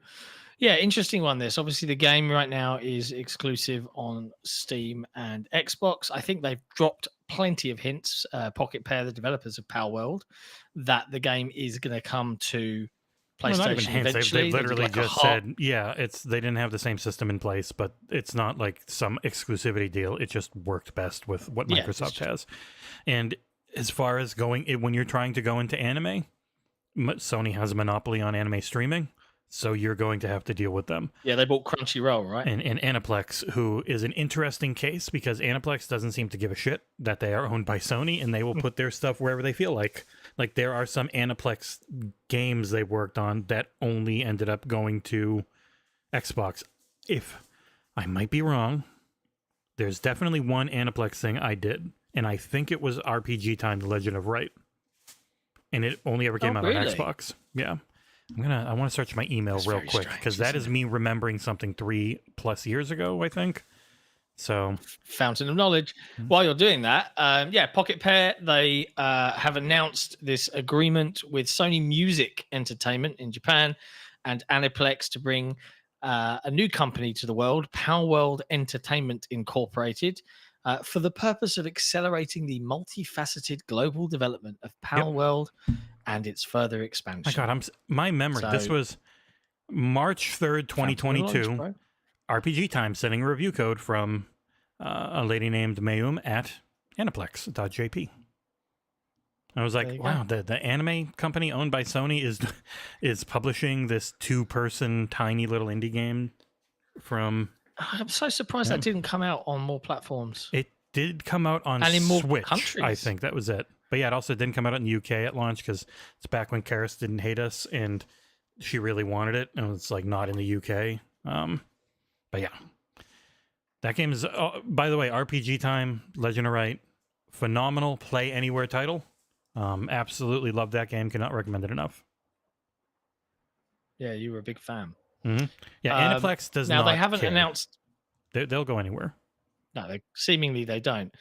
yeah, interesting one. This obviously the game right now is exclusive on Steam and Xbox. I think they've dropped plenty of hints. Pocket Pair, the developers of Palworld, that the game is going to come to PlayStation Well, not even hints. eventually. They've literally like a just said, yeah, they didn't have the same system in place, but it's not like some exclusivity deal. It just worked best with what Microsoft has. And as far as when you're trying to go into anime, Sony has a monopoly on anime streaming, so you're going to have to deal with them. Yeah, they bought Crunchyroll, right? And Aniplex, who is an interesting case because Aniplex doesn't seem to give a shit that they are owned by Sony, and they will put their stuff wherever they feel like. Like, there are some Aniplex games they worked on that only ended up going to Xbox. If I might be wrong, there's definitely one Aniplex thing I did, and I think it was RPG Time: The Legend of Right, and it only ever came out on Xbox. Yeah, I want to search my email real quick because that is me remembering something 3+ years ago, I think. So, fountain of knowledge. While you're doing that, Pocket Pair, they have announced this agreement with Sony Music Entertainment in Japan and Aniplex to bring a new company to the world, Palworld Entertainment Incorporated, for the purpose of accelerating the multifaceted global development of Palworld and its further expansion. my God, my memory. This was March 3rd, 2022. RPG Time sending a review code from a lady named Mayum at Aniplex.jp. I was like, wow, the anime company owned by Sony is publishing this 2-person tiny little indie game from... I'm so surprised that didn't come out on more platforms. It did come out on and in more Switch, countries. I think. That was it. But yeah, it also didn't come out in the UK at launch because it's back when Karis didn't hate us and she really wanted it. And it's like not in the UK. But yeah, that game is, by the way, RPG Time, Legend of Right, phenomenal play anywhere title. Absolutely love that game. Cannot recommend it enough. Yeah, you were a big fan. Yeah, Aniplex does now not they haven't care. announced. They'll go anywhere. No, seemingly they don't.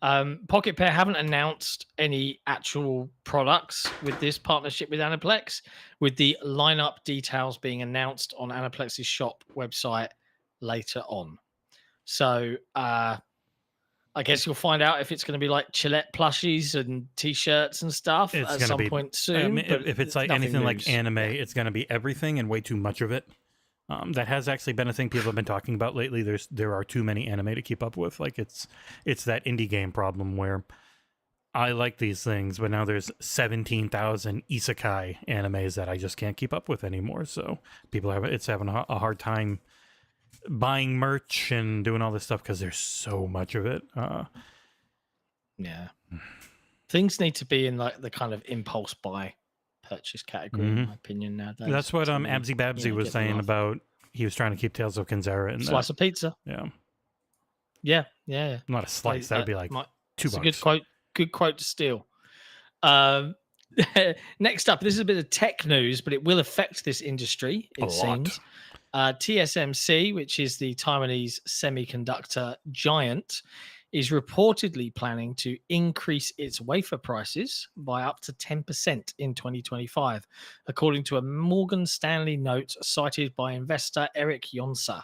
Pocket Pair haven't announced any actual products with this partnership with Aniplex, with the lineup details being announced on Aniplex's shop website later on. So I guess you'll find out if it's going to be like Chillette plushies and T-shirts and stuff at some point soon. I mean, if it's like anything like anime, it's going to be everything and way too much of it. That has actually been a thing people have been talking about lately. There are too many anime to keep up with. Like it's that indie game problem where I like these things, but now there's 17,000 isekai animes that I just can't keep up with anymore. So people having a hard time buying merch and doing all this stuff because there's so much of it. Yeah, things need to be in like the kind of impulse buy purchase category, in my opinion. Nowadays, that's what Absy Babsy was saying about. He was trying to keep Tales of Kinzera in slice of pizza. Yeah. Not a slice. That would be like $2. A good quote to steal. Next up, this is a bit of tech news, but it will affect this industry. It seems. TSMC, which is the Taiwanese semiconductor giant, is reportedly planning to increase its wafer prices by up to 10% in 2025, according to a Morgan Stanley note cited by investor Eric Yonsa.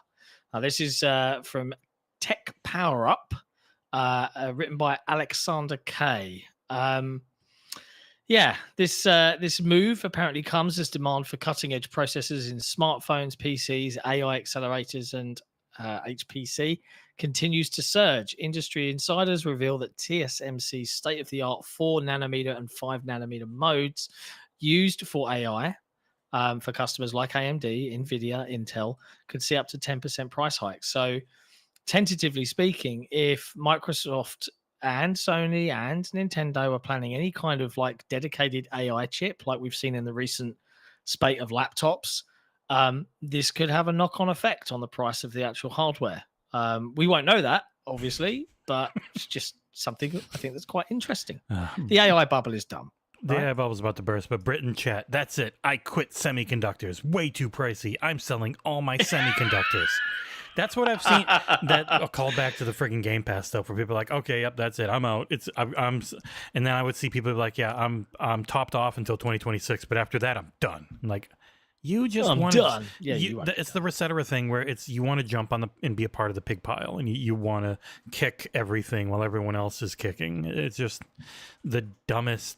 Now, this is from Tech Power Up, written by Alexander K. This move apparently comes as demand for cutting-edge processors in smartphones, PCs, AI accelerators, and HPC continues to surge. Industry insiders reveal that TSMC's state-of-the-art 4 nanometer and 5 nanometer modes used for AI for customers like AMD, Nvidia, Intel could see up to 10% price hikes. So, tentatively speaking, if Microsoft and Sony and Nintendo are planning any kind of like dedicated AI chip, like we've seen in the recent spate of laptops, this could have a knock-on effect on the price of the actual hardware. We won't know that, obviously, but it's just something I think that's quite interesting. The AI bubble is done. The AI bubble's about to burst, but Britain chat, that's it. I quit semiconductors. Way too pricey. I'm selling all my semiconductors. That's what I've seen. That a call back to the friggin' Game Pass stuff, where people are like, okay, yep, that's it. I'm out. I'm, and then I would see people be like, yeah, I'm topped off until 2026, but after that, I'm done. I'm like, you just want done. Yeah, it's the Resetera thing where you want to jump on and be a part of the pig pile, and you want to kick everything while everyone else is kicking. It's just the dumbest.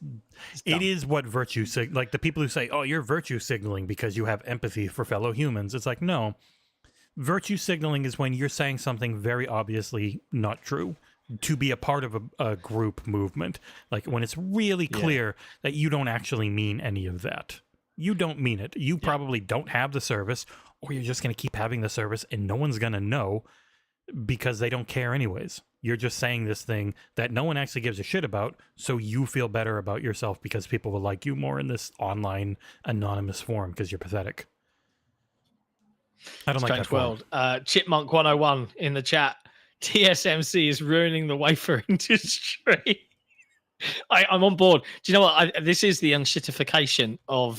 It is what virtue like the people who say, oh, you're virtue signaling because you have empathy for fellow humans. It's like, no. Virtue signaling is when you're saying something very obviously not true to be a part of a group movement. Like when it's really clear that you don't actually mean any of that. You don't mean it. You probably don't have the service, or you're just going to keep having the service and no one's going to know because they don't care anyways. You're just saying this thing that no one actually gives a shit about, so you feel better about yourself because people will like you more in this online anonymous form because you're pathetic. I don't like that world. Chipmunk 101 in the chat. TSMC is ruining the wafer industry. I'm on board. Do you know what? This is the unshittification of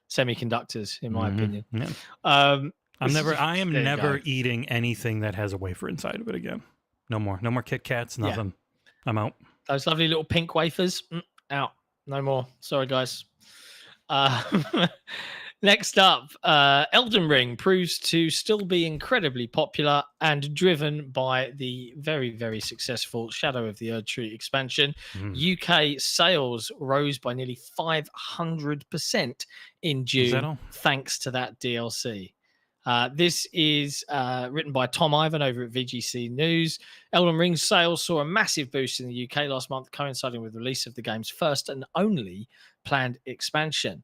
semiconductors, in my opinion. Yeah. I am never eating anything that has a wafer inside of it again. No more Kit Kats, nothing. Yeah. I'm out. Those lovely little pink wafers, out. No more. Sorry, guys. Next up, Elden Ring proves to still be incredibly popular and driven by the very, very successful Shadow of the Erdtree expansion. UK sales rose by nearly 500% in June thanks to that DLC. This is written by Tom Ivan over at VGC News. Elden Ring sales saw a massive boost in the UK last month, coinciding with the release of the game's first and only planned expansion.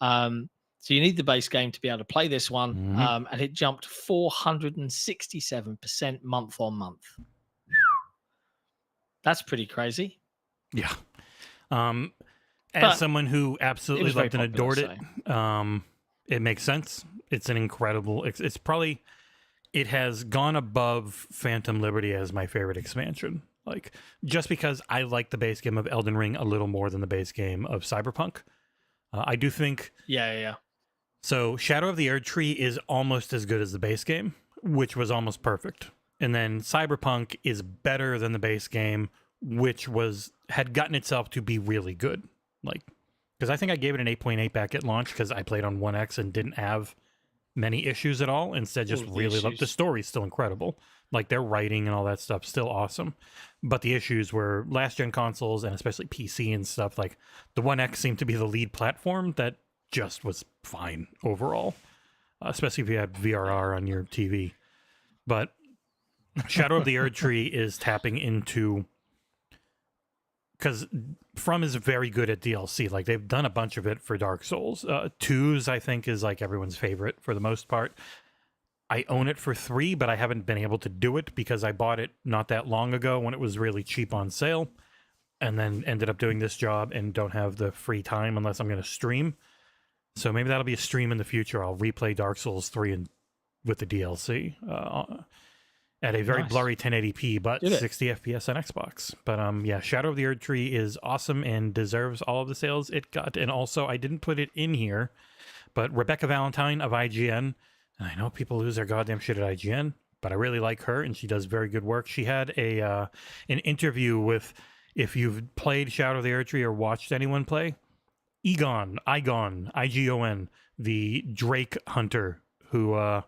So you need the base game to be able to play this one, and it jumped 467% month on month. That's pretty crazy. Yeah. As someone who absolutely loved and adored it, it makes sense. It's an incredible. It's probably. It has gone above Phantom Liberty as my favorite expansion. Like, just because I like the base game of Elden Ring a little more than the base game of Cyberpunk. I do think... Yeah. So Shadow of the Erd Tree is almost as good as the base game, which was almost perfect. And then Cyberpunk is better than the base game, which had gotten itself to be really good. Like, because I think I gave it an 8.8 back at launch because I played on 1X and didn't have many issues at all. Instead, just really loved the story's still incredible. Like, their writing and all that stuff still awesome. But the issues were last gen consoles and especially PC and stuff. Like, the 1X seemed to be the lead platform that just was fine overall, especially if you had VRR on your TV. But Shadow of the Erd Tree is tapping into, because From is very good at DLC. Like, they've done a bunch of it for Dark Souls. 2's, I think, is like everyone's favorite for the most part. I own it for 3, but I haven't been able to do it because I bought it not that long ago when it was really cheap on sale, and then ended up doing this job and don't have the free time unless I'm going to stream. So maybe that'll be a stream in the future. I'll replay Dark Souls 3 with the DLC at a very blurry 1080p, but 60 FPS on Xbox. But yeah, Shadow of the Erd Tree is awesome and deserves all of the sales it got. And also, I didn't put it in here, but Rebecca Valentine of IGN, and I know people lose their goddamn shit at IGN, but I really like her, and she does very good work. She had an interview with, if you've played Shadow of the Erd Tree or watched anyone play, Igon, the Drake hunter, who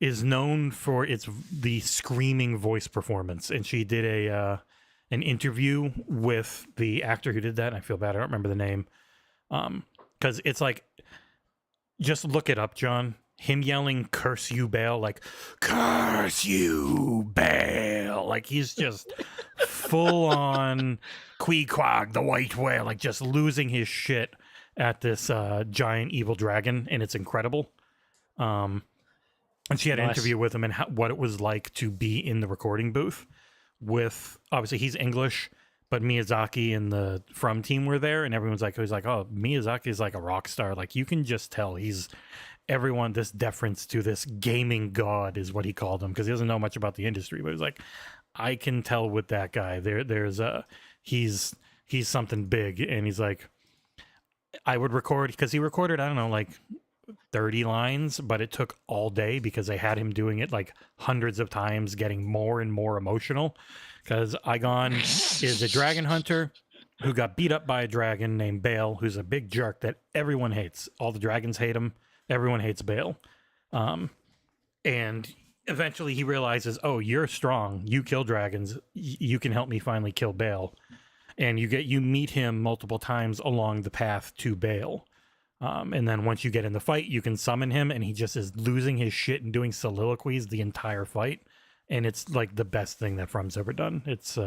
is known for the screaming voice performance. And she did an interview with the actor who did that. And I feel bad, I don't remember the name. Because it's like, just look it up, John. Him yelling, "Curse you, Bale," like, "Curse you, Bale." Like, he's just full on Queequeg, the white whale, like just losing his shit at this giant evil dragon, and it's incredible. And she had an interview with him and what it was like to be in the recording booth with, obviously he's English, but Miyazaki and the From team were there, and everyone's like, "Oh, Miyazaki is like a rock star." Like, you can just tell he's everyone, this deference to this gaming god is what he called him, because he doesn't know much about the industry, but he's like, I can tell with that guy there's he's something big. And he's like, I would record, because he recorded, I don't know, like 30 lines, but it took all day because they had him doing it like hundreds of times, getting more and more emotional, because Igon is a dragon hunter who got beat up by a dragon named Bale, who's a big jerk that everyone hates. All the dragons hate him. Everyone hates Bale. And eventually he realizes, oh, you're strong. You kill dragons. You can help me finally kill Bale. And you meet him multiple times along the path to Bale. And then once you get in the fight, you can summon him, and he just is losing his shit and doing soliloquies the entire fight. And it's like the best thing that From's ever done. It's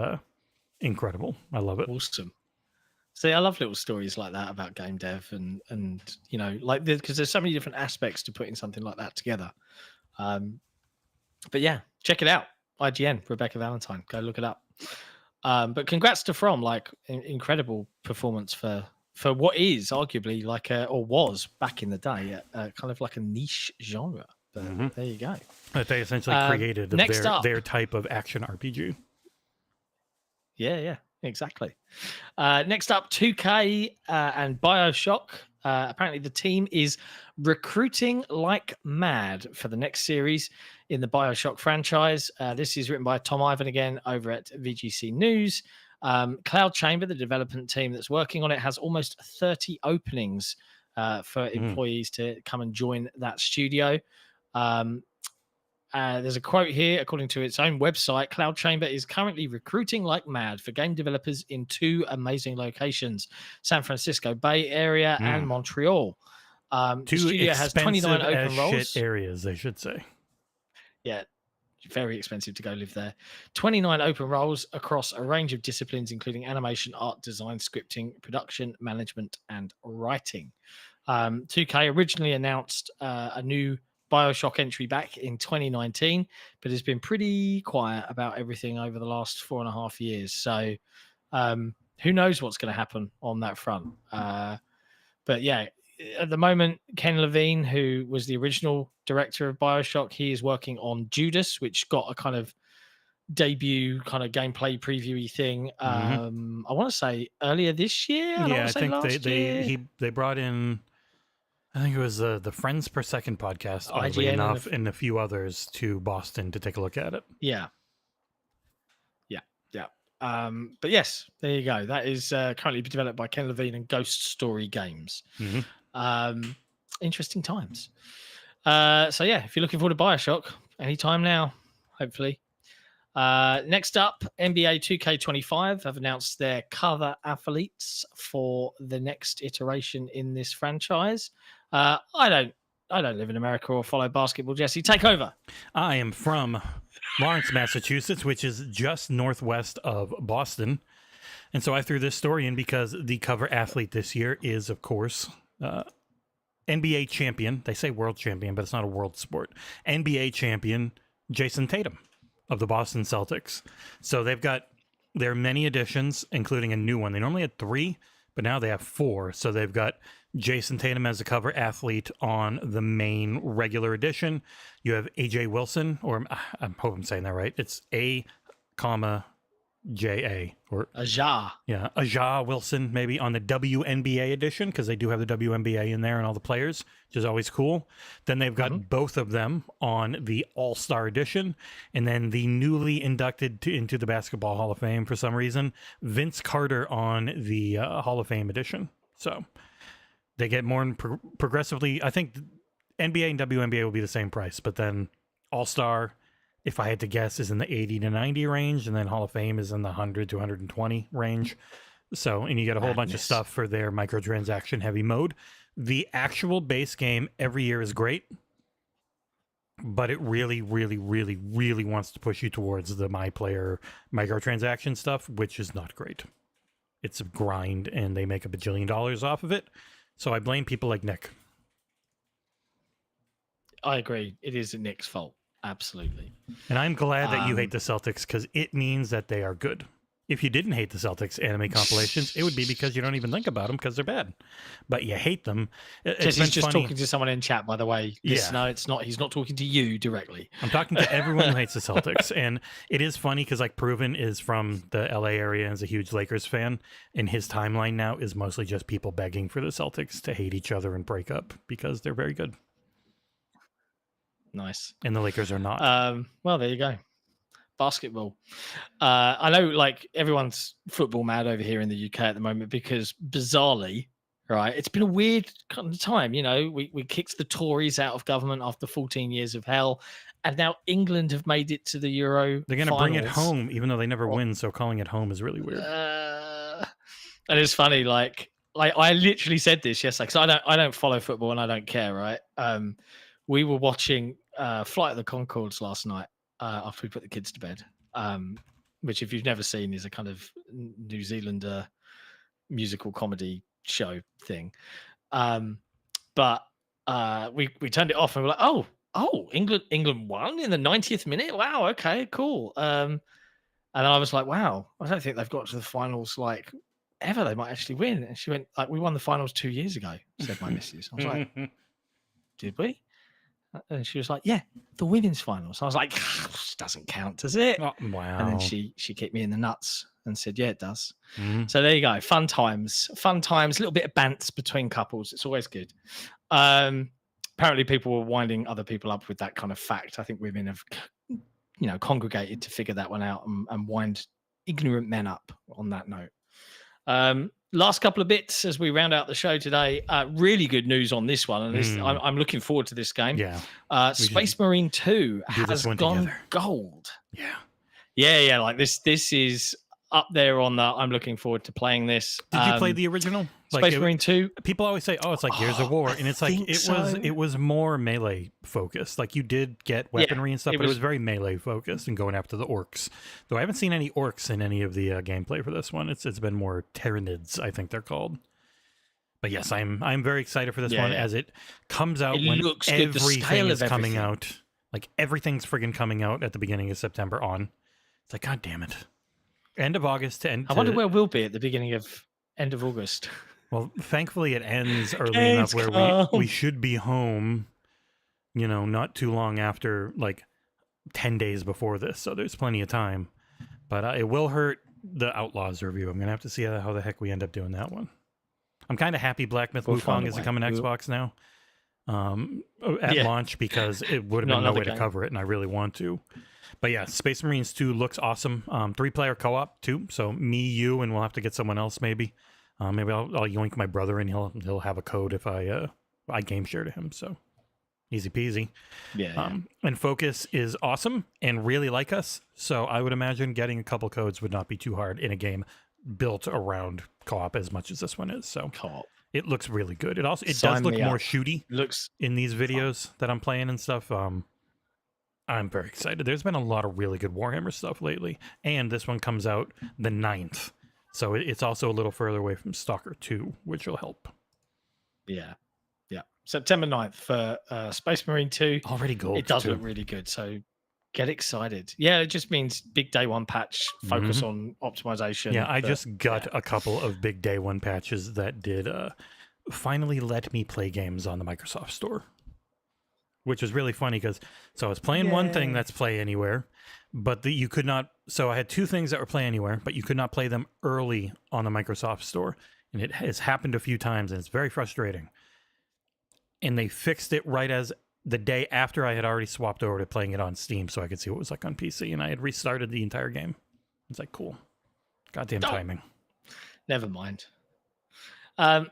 incredible. I love it. Awesome. See, I love little stories like that about game dev, and you know, like, because there's so many different aspects to putting something like that together. But yeah, check it out. IGN, Rebecca Valentine. Go look it up. But congrats to From, like, incredible performance for what is arguably like or was back in the day kind of like a niche genre. But there you go. But they essentially created their type of action RPG. Yeah, exactly. Next up, 2K and Bioshock. Apparently the team is recruiting like mad for the next series in the Bioshock franchise. This is written by Tom Ivan again over at VGC News. Cloud Chamber, the development team that's working on it, has almost 30 openings for employees to come and join that studio. There's a quote here. According to its own website, Cloud Chamber is currently recruiting like mad for game developers in 2 amazing locations, San Francisco Bay Area and Montreal. The studio has 29 open roles. Shit areas, they should say. Yeah, very expensive to go live there. 29 open roles across a range of disciplines, including animation, art, design, scripting, production, management, and writing. 2K originally announced a new Bioshock entry back in 2019, but has been pretty quiet about everything over the last 4.5 years. So who knows what's going to happen on that front. But yeah, at the moment, Ken Levine, who was the original director of Bioshock, he is working on Judas, which got a kind of debut kind of gameplay previewy thing. I want to say earlier this year. Yeah, I think last year. they brought in, I think it was the Friends Per Second podcast, oddly IGN enough, and a few others to Boston to take a look at it. Yeah. But yes, there you go. That is currently developed by Ken Levine and Ghost Story Games. Interesting times. So yeah, if you're looking forward to Bioshock, anytime now, hopefully. Next up, NBA 2K25 have announced their cover athletes for the next iteration in this franchise. I don't live in America or follow basketball. Jesse, take over. I am from Lawrence, Massachusetts, which is just northwest of Boston. And so I threw this story in because the cover athlete this year is, of course, NBA champion. They say world champion, but it's not a world sport. NBA champion Jason Tatum of the Boston Celtics. So they've got their many additions, including a new one. They normally had 3, but now they have 4. So they've got Jason Tatum as a cover athlete on the main regular edition. You have AJ Wilson, or I hope I'm saying that right. It's A, J-A, or Aja. Yeah, Aja Wilson maybe on the WNBA edition, because they do have the WNBA in there and all the players, which is always cool. Then they've got both of them on the All-Star edition, and then the newly inducted into the Basketball Hall of Fame for some reason, Vince Carter on the Hall of Fame edition. So they get more and progressively. I think NBA and WNBA will be the same price, but then All-Star, if I had to guess, is in the 80 to 90 range, and then Hall of Fame is in the 100 to 120 range. So, and you get a whole bunch of stuff for their microtransaction heavy mode. The actual base game every year is great, but it really, really, really, really wants to push you towards the My Player microtransaction stuff, which is not great. It's a grind, and they make $1 bajillion off of it. So I blame people like Nick. I agree. It is Nick's fault. Absolutely. And I'm glad that you hate the Celtics, because it means that they are good. If you didn't hate the Celtics anime compilations, it would be because you don't even think about them because they're bad. But you hate them. He's just funny. talking to someone in chat, by the way. Yeah. No, it's not. He's not talking to you directly. I'm talking to everyone who hates the Celtics. And it is funny because, like, Proven is from the LA area and is a huge Lakers fan. And his timeline now is mostly just people begging for the Celtics to hate each other and break up because they're very good. Nice. And the Lakers are not. Well, there you go. Basketball. I know, like, everyone's football mad over here in the UK at the moment because, bizarrely, right, it's been a weird kind of time. You know, we kicked the Tories out of government after 14 years of hell, and now England have made it to the Euro. They're going to bring it home, even though they never win. So calling it home is really weird. And it's funny, like I literally said this yesterday because I don't follow football and I don't care, right? We were watching Flight of the Conchords last night after we put the kids to bed, which, if you've never seen, is a kind of New Zealander musical comedy show thing. But we turned it off and we're like, oh, England won in the 90th minute. Wow, okay, cool. And I was like, wow, I don't think they've got to the finals like ever. They might actually win. And she went, like, we won the finals 2 years ago, said my missus. I was like, did we? And she was like, yeah, the women's finals. I was like, doesn't count, does it? Oh, wow. And then she kicked me in the nuts and said, yeah, it does. So there you go. Fun times, a little bit of bants between couples. It's always good. Apparently people were winding other people up with that kind of fact. I think women have, congregated to figure that one out and wind ignorant men up on that note. Last couple of bits as we round out the show today. Really good news on this one, and I'm looking forward to this game. Yeah, Space Marine 2 has gone together. gold. Yeah. Like this is up there on the. I'm looking forward to playing this. Did you play the original? Space Marine 2? People always say, "Oh, it's like Gears of War," and it's like it was more melee focused. Like, you did get weaponry and stuff, but it was very melee focused and going after the orcs. Though I haven't seen any orcs in any of the gameplay for this one. It's been more Tyranids, I think they're called. But yes, I'm very excited for this one as it comes out when everything is coming out. Like, everything's friggin' coming out at the beginning of September on. It's like, God damn it. End of August to end. I wonder where we'll be at the beginning of end of August. Well, thankfully it ends early enough where we should be home, not too long after, like, 10 days before this, so there's plenty of time. But it will hurt the Outlaws review. I'm going to have to see how the heck we end up doing that one. I'm kind of happy Black Myth Wukong isn't coming to Xbox now at launch, because it would have been no way to cover it, and I really want to. But yeah, Space Marines 2 looks awesome. 3-player co-op too, so me, you, and we'll have to get someone else maybe. Maybe I'll yoink my brother, and he'll have a code if I game share to him. So easy peasy. Yeah. And Focus is awesome and really like us, so I would imagine getting a couple codes would not be too hard in a game built around co-op as much as this one is. So co-op. It looks really good. It does look more shooty. Looks in these videos that I'm playing and stuff. I'm very excited. There's been a lot of really good Warhammer stuff lately, and this one comes out the 9th, so it's also a little further away from Stalker 2, which will help. Yeah. September 9th for Space Marine 2. Already gold. It does look really good, so get excited. Yeah, it just means big day one patch, focus on optimization. Yeah, I just got a couple of big day one patches that did finally let me play games on the Microsoft Store, which is really funny because I was playing one thing that's Play Anywhere, but you could not. So I had two things that were Play Anywhere, but you could not play them early on the Microsoft Store, and it has happened a few times, and it's very frustrating. And they fixed it right as the day after I had already swapped over to playing it on Steam, so I could see what it was like on PC, and I had restarted the entire game. It's like, cool, goddamn timing. Never mind. Boom,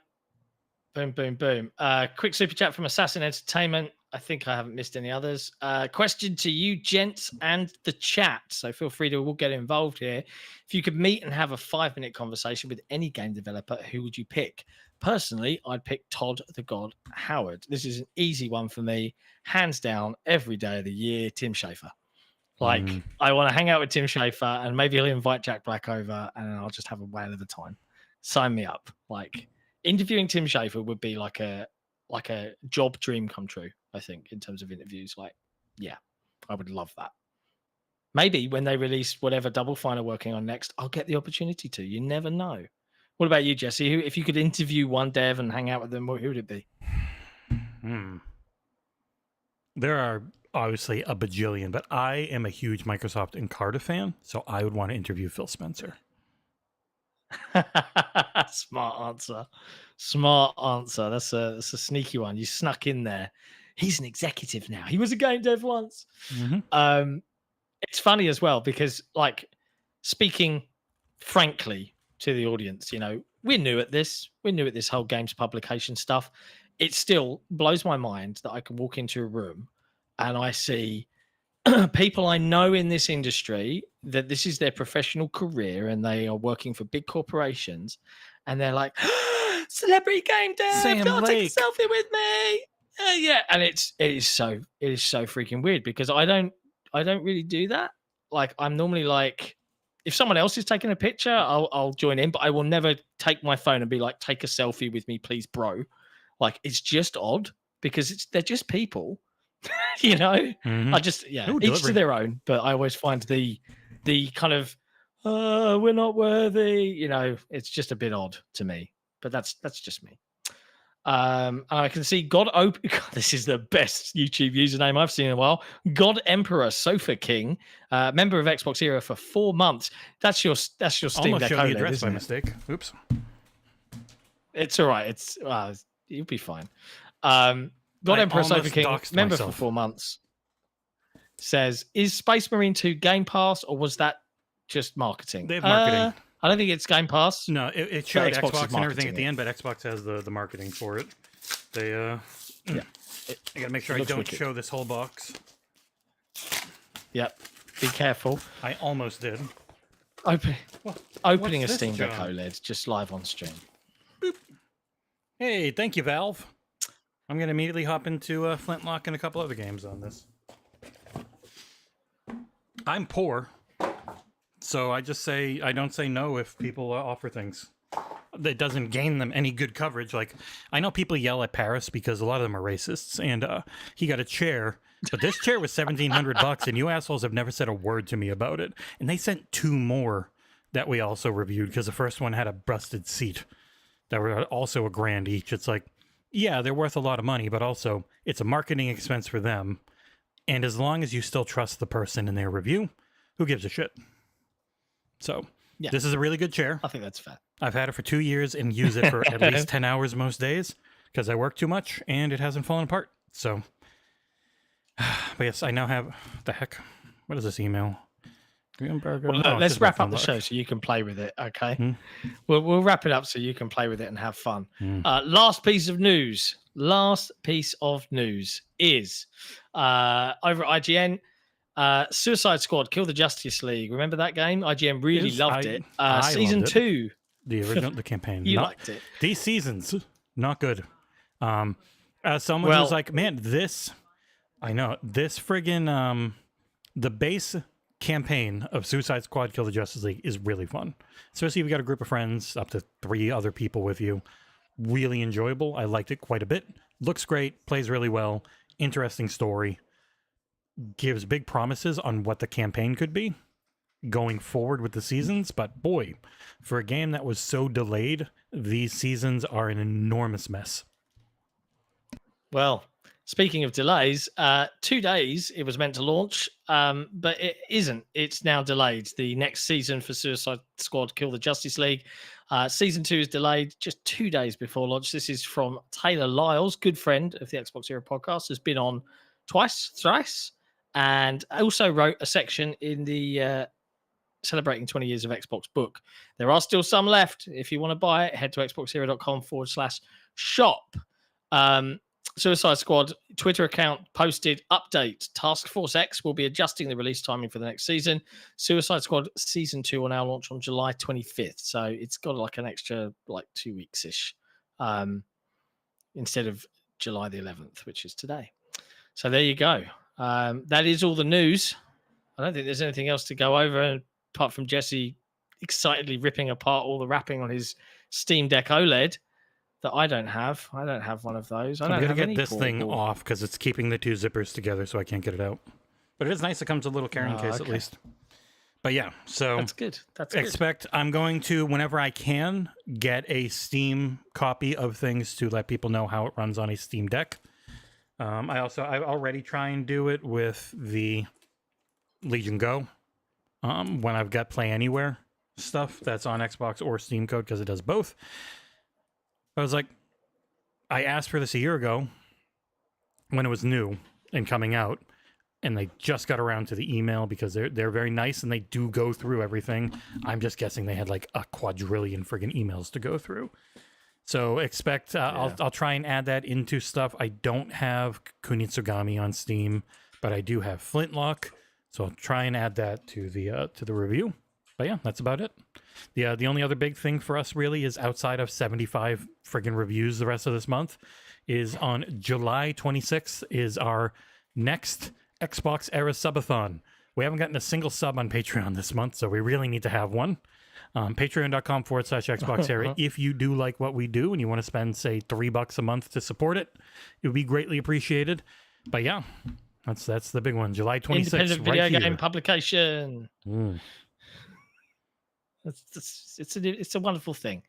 boom, boom. Quick super chat from Assassin Entertainment. I think I haven't missed any others. Question to you, gents, and the chat. So feel free to all get involved here. If you could meet and have a 5-minute conversation with any game developer, who would you pick? Personally, I'd pick Todd the God Howard. This is an easy one for me. Hands down, every day of the year, Tim Schafer. I want to hang out with Tim Schafer, and maybe he'll invite Jack Black over, and I'll just have a whale of a time. Sign me up. Interviewing Tim Schafer would be like a job dream come true, I think, in terms of interviews. I would love that. Maybe when they release whatever Double Fine are working on next, I'll get the opportunity to. You never know. What about you, Jesse? If you could interview one dev and hang out with them, who would it be? There are obviously a bajillion, but I am a huge Microsoft Encarta fan, so I would want to interview Phil Spencer. Smart answer. That's a sneaky one. You snuck in there. He's an executive now. He was a game dev once. It's funny as well because, speaking frankly to the audience, we're new at this. We're new at this whole games publication stuff. It still blows my mind that I can walk into a room and I see people I know in this industry that this is their professional career and they are working for big corporations, and they're like, celebrity game dev, take a selfie with me. And it is so freaking weird because I don't really do that. I'm normally if someone else is taking a picture, I'll join in, but I will never take my phone and be like, take a selfie with me, please, bro. It's just odd because they're just people. I just each to their own, but I always find the kind of we're not worthy, it's just a bit odd to me, but that's just me. I can see God, this is the best YouTube username I've seen in a while. God Emperor Sofa King, member of XboxEra for 4 months. That's your Steam Deck OLED, address by isn't it? mistake. Oops. It's all right. You'll be fine. God Emperor Sofa King, member for 4 months, says, is Space Marine 2 Game Pass or was that just marketing? They have marketing. I don't think it's Game Pass. No, it showed Xbox Xbox is and everything at the marketing end, but Xbox has the marketing for it. They I gotta make sure I don't show this whole box. Yep. Be careful. I almost did. Opening a Steam Deck OLED just live on stream. Boop. Hey, thank you, Valve. I'm going to immediately hop into Flintlock and a couple other games on this. I'm poor, so I don't say no if people offer things. That doesn't gain them any good coverage. I know people yell at Paris because a lot of them are racists, and he got a chair, but this chair was $1,700, and you assholes have never said a word to me about it. And they sent 2 more that we also reviewed because the first one had a busted seat that were also $1,000 each. It's yeah, they're worth a lot of money, but also it's a marketing expense for them. And as long as you still trust the person in their review, who gives a shit? So Yeah. this is a really good chair. I think that's fair. I've had it for 2 years and use it for at least 10 hours most days because I work too much and it hasn't fallen apart. So, but yes, I now have, the heck, what is this email? Well, let's wrap up the show so you can play with it, okay? We'll wrap it up so you can play with it and have fun. Last piece of news is over at IGN, Suicide Squad, Kill the Justice League. Remember that game? IGN really loved it. Season 2. The original, the campaign. You liked it. These seasons, not good. As someone who's like, man, this friggin', the base campaign of Suicide Squad Kill the Justice League is really fun. Especially if you got a group of friends, up to 3 other people with you. Really enjoyable. I liked it quite a bit. Looks great, plays really well, interesting story. Gives big promises on what the campaign could be going forward with the seasons. But boy, for a game that was so delayed, these seasons are an enormous mess. Well, speaking of delays, 2 days it was meant to launch, but it isn't. It's now delayed. The next season for Suicide Squad Kill the Justice League. Season 2 is delayed just 2 days before launch. This is from Taylor Lyles, good friend of the XboxEra podcast, has been on thrice, and also wrote a section in the Celebrating 20 Years of Xbox book. There are still some left. If you want to buy it, head to xboxera.com/shop. Suicide Squad Twitter account posted update. Task Force X will be adjusting the release timing for the next season. Suicide Squad Season 2 will now launch on July 25th. So it's got like an extra 2 weeks-ish instead of July the 11th, which is today. So there you go. That is all the news. I don't think there's anything else to go over apart from Jesse excitedly ripping apart all the wrapping on his Steam Deck OLED. That I don't have. I don't have one of those. I'm going to get this thing off because it's keeping the 2 zippers together so I can't get it out. But it is nice. It comes with a little carrying case at least. But yeah, so that's good. I'm going to, whenever I can, get a Steam copy of things to let people know how it runs on a Steam Deck. I already try and do it with the Legion Go when I've got Play Anywhere stuff that's on Xbox or Steam code because it does both. I was like, I asked for this a year ago when it was new and coming out, and they just got around to the email because they're very nice and they do go through everything. I'm just guessing they had like a quadrillion friggin' emails to go through. So expect, I'll try and add that into stuff. I don't have Kunitsugami on Steam, but I do have Flintlock, so I'll try and add that to the review. But yeah, that's about it. The only other big thing for us really is outside of 75 friggin' reviews the rest of this month is on July 26th is our next XboxEra subathon. We haven't gotten a single sub on Patreon this month, so we really need to have one. Patreon.com/XboxEra. If you do like what we do and you want to spend, say, $3 a month to support it, it would be greatly appreciated. But yeah, that's the big one. July 26th. Independent video game publication. It's a wonderful thing.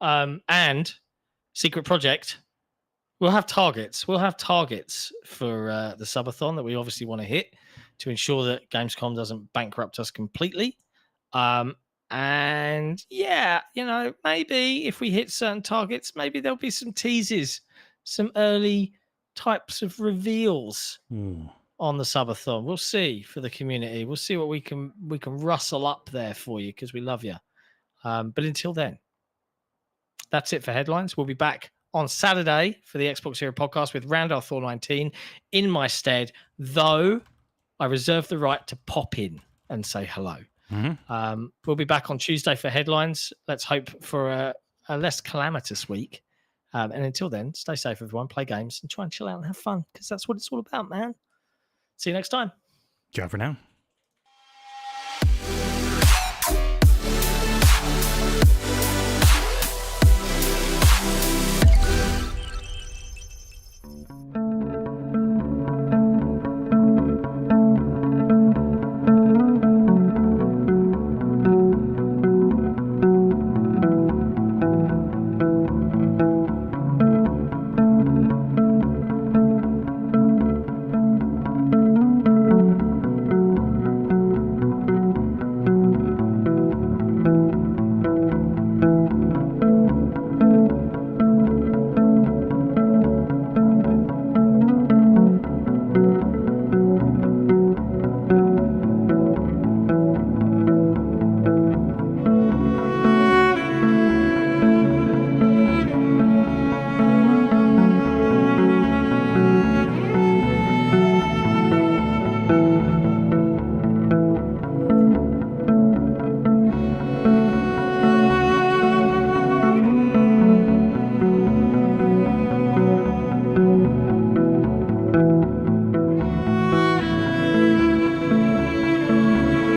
And Secret Project, we'll have targets. We'll have targets for the subathon that we obviously want to hit to ensure that Gamescom doesn't bankrupt us completely. And yeah, maybe if we hit certain targets, maybe there'll be some teases, some early types of reveals on the subathon. We'll see for the community. We'll see what we can rustle up there for you because we love you. But until then, that's it for headlines. We'll be back on Saturday for the XboxEra podcast with Randall Thor 19 in my stead, though I reserve the right to pop in and say hello. We'll be back on Tuesday for headlines. Let's hope for a less calamitous week. And until then, stay safe, everyone. Play games and try and chill out and have fun because that's what it's all about, man. See you next time. Ciao for now.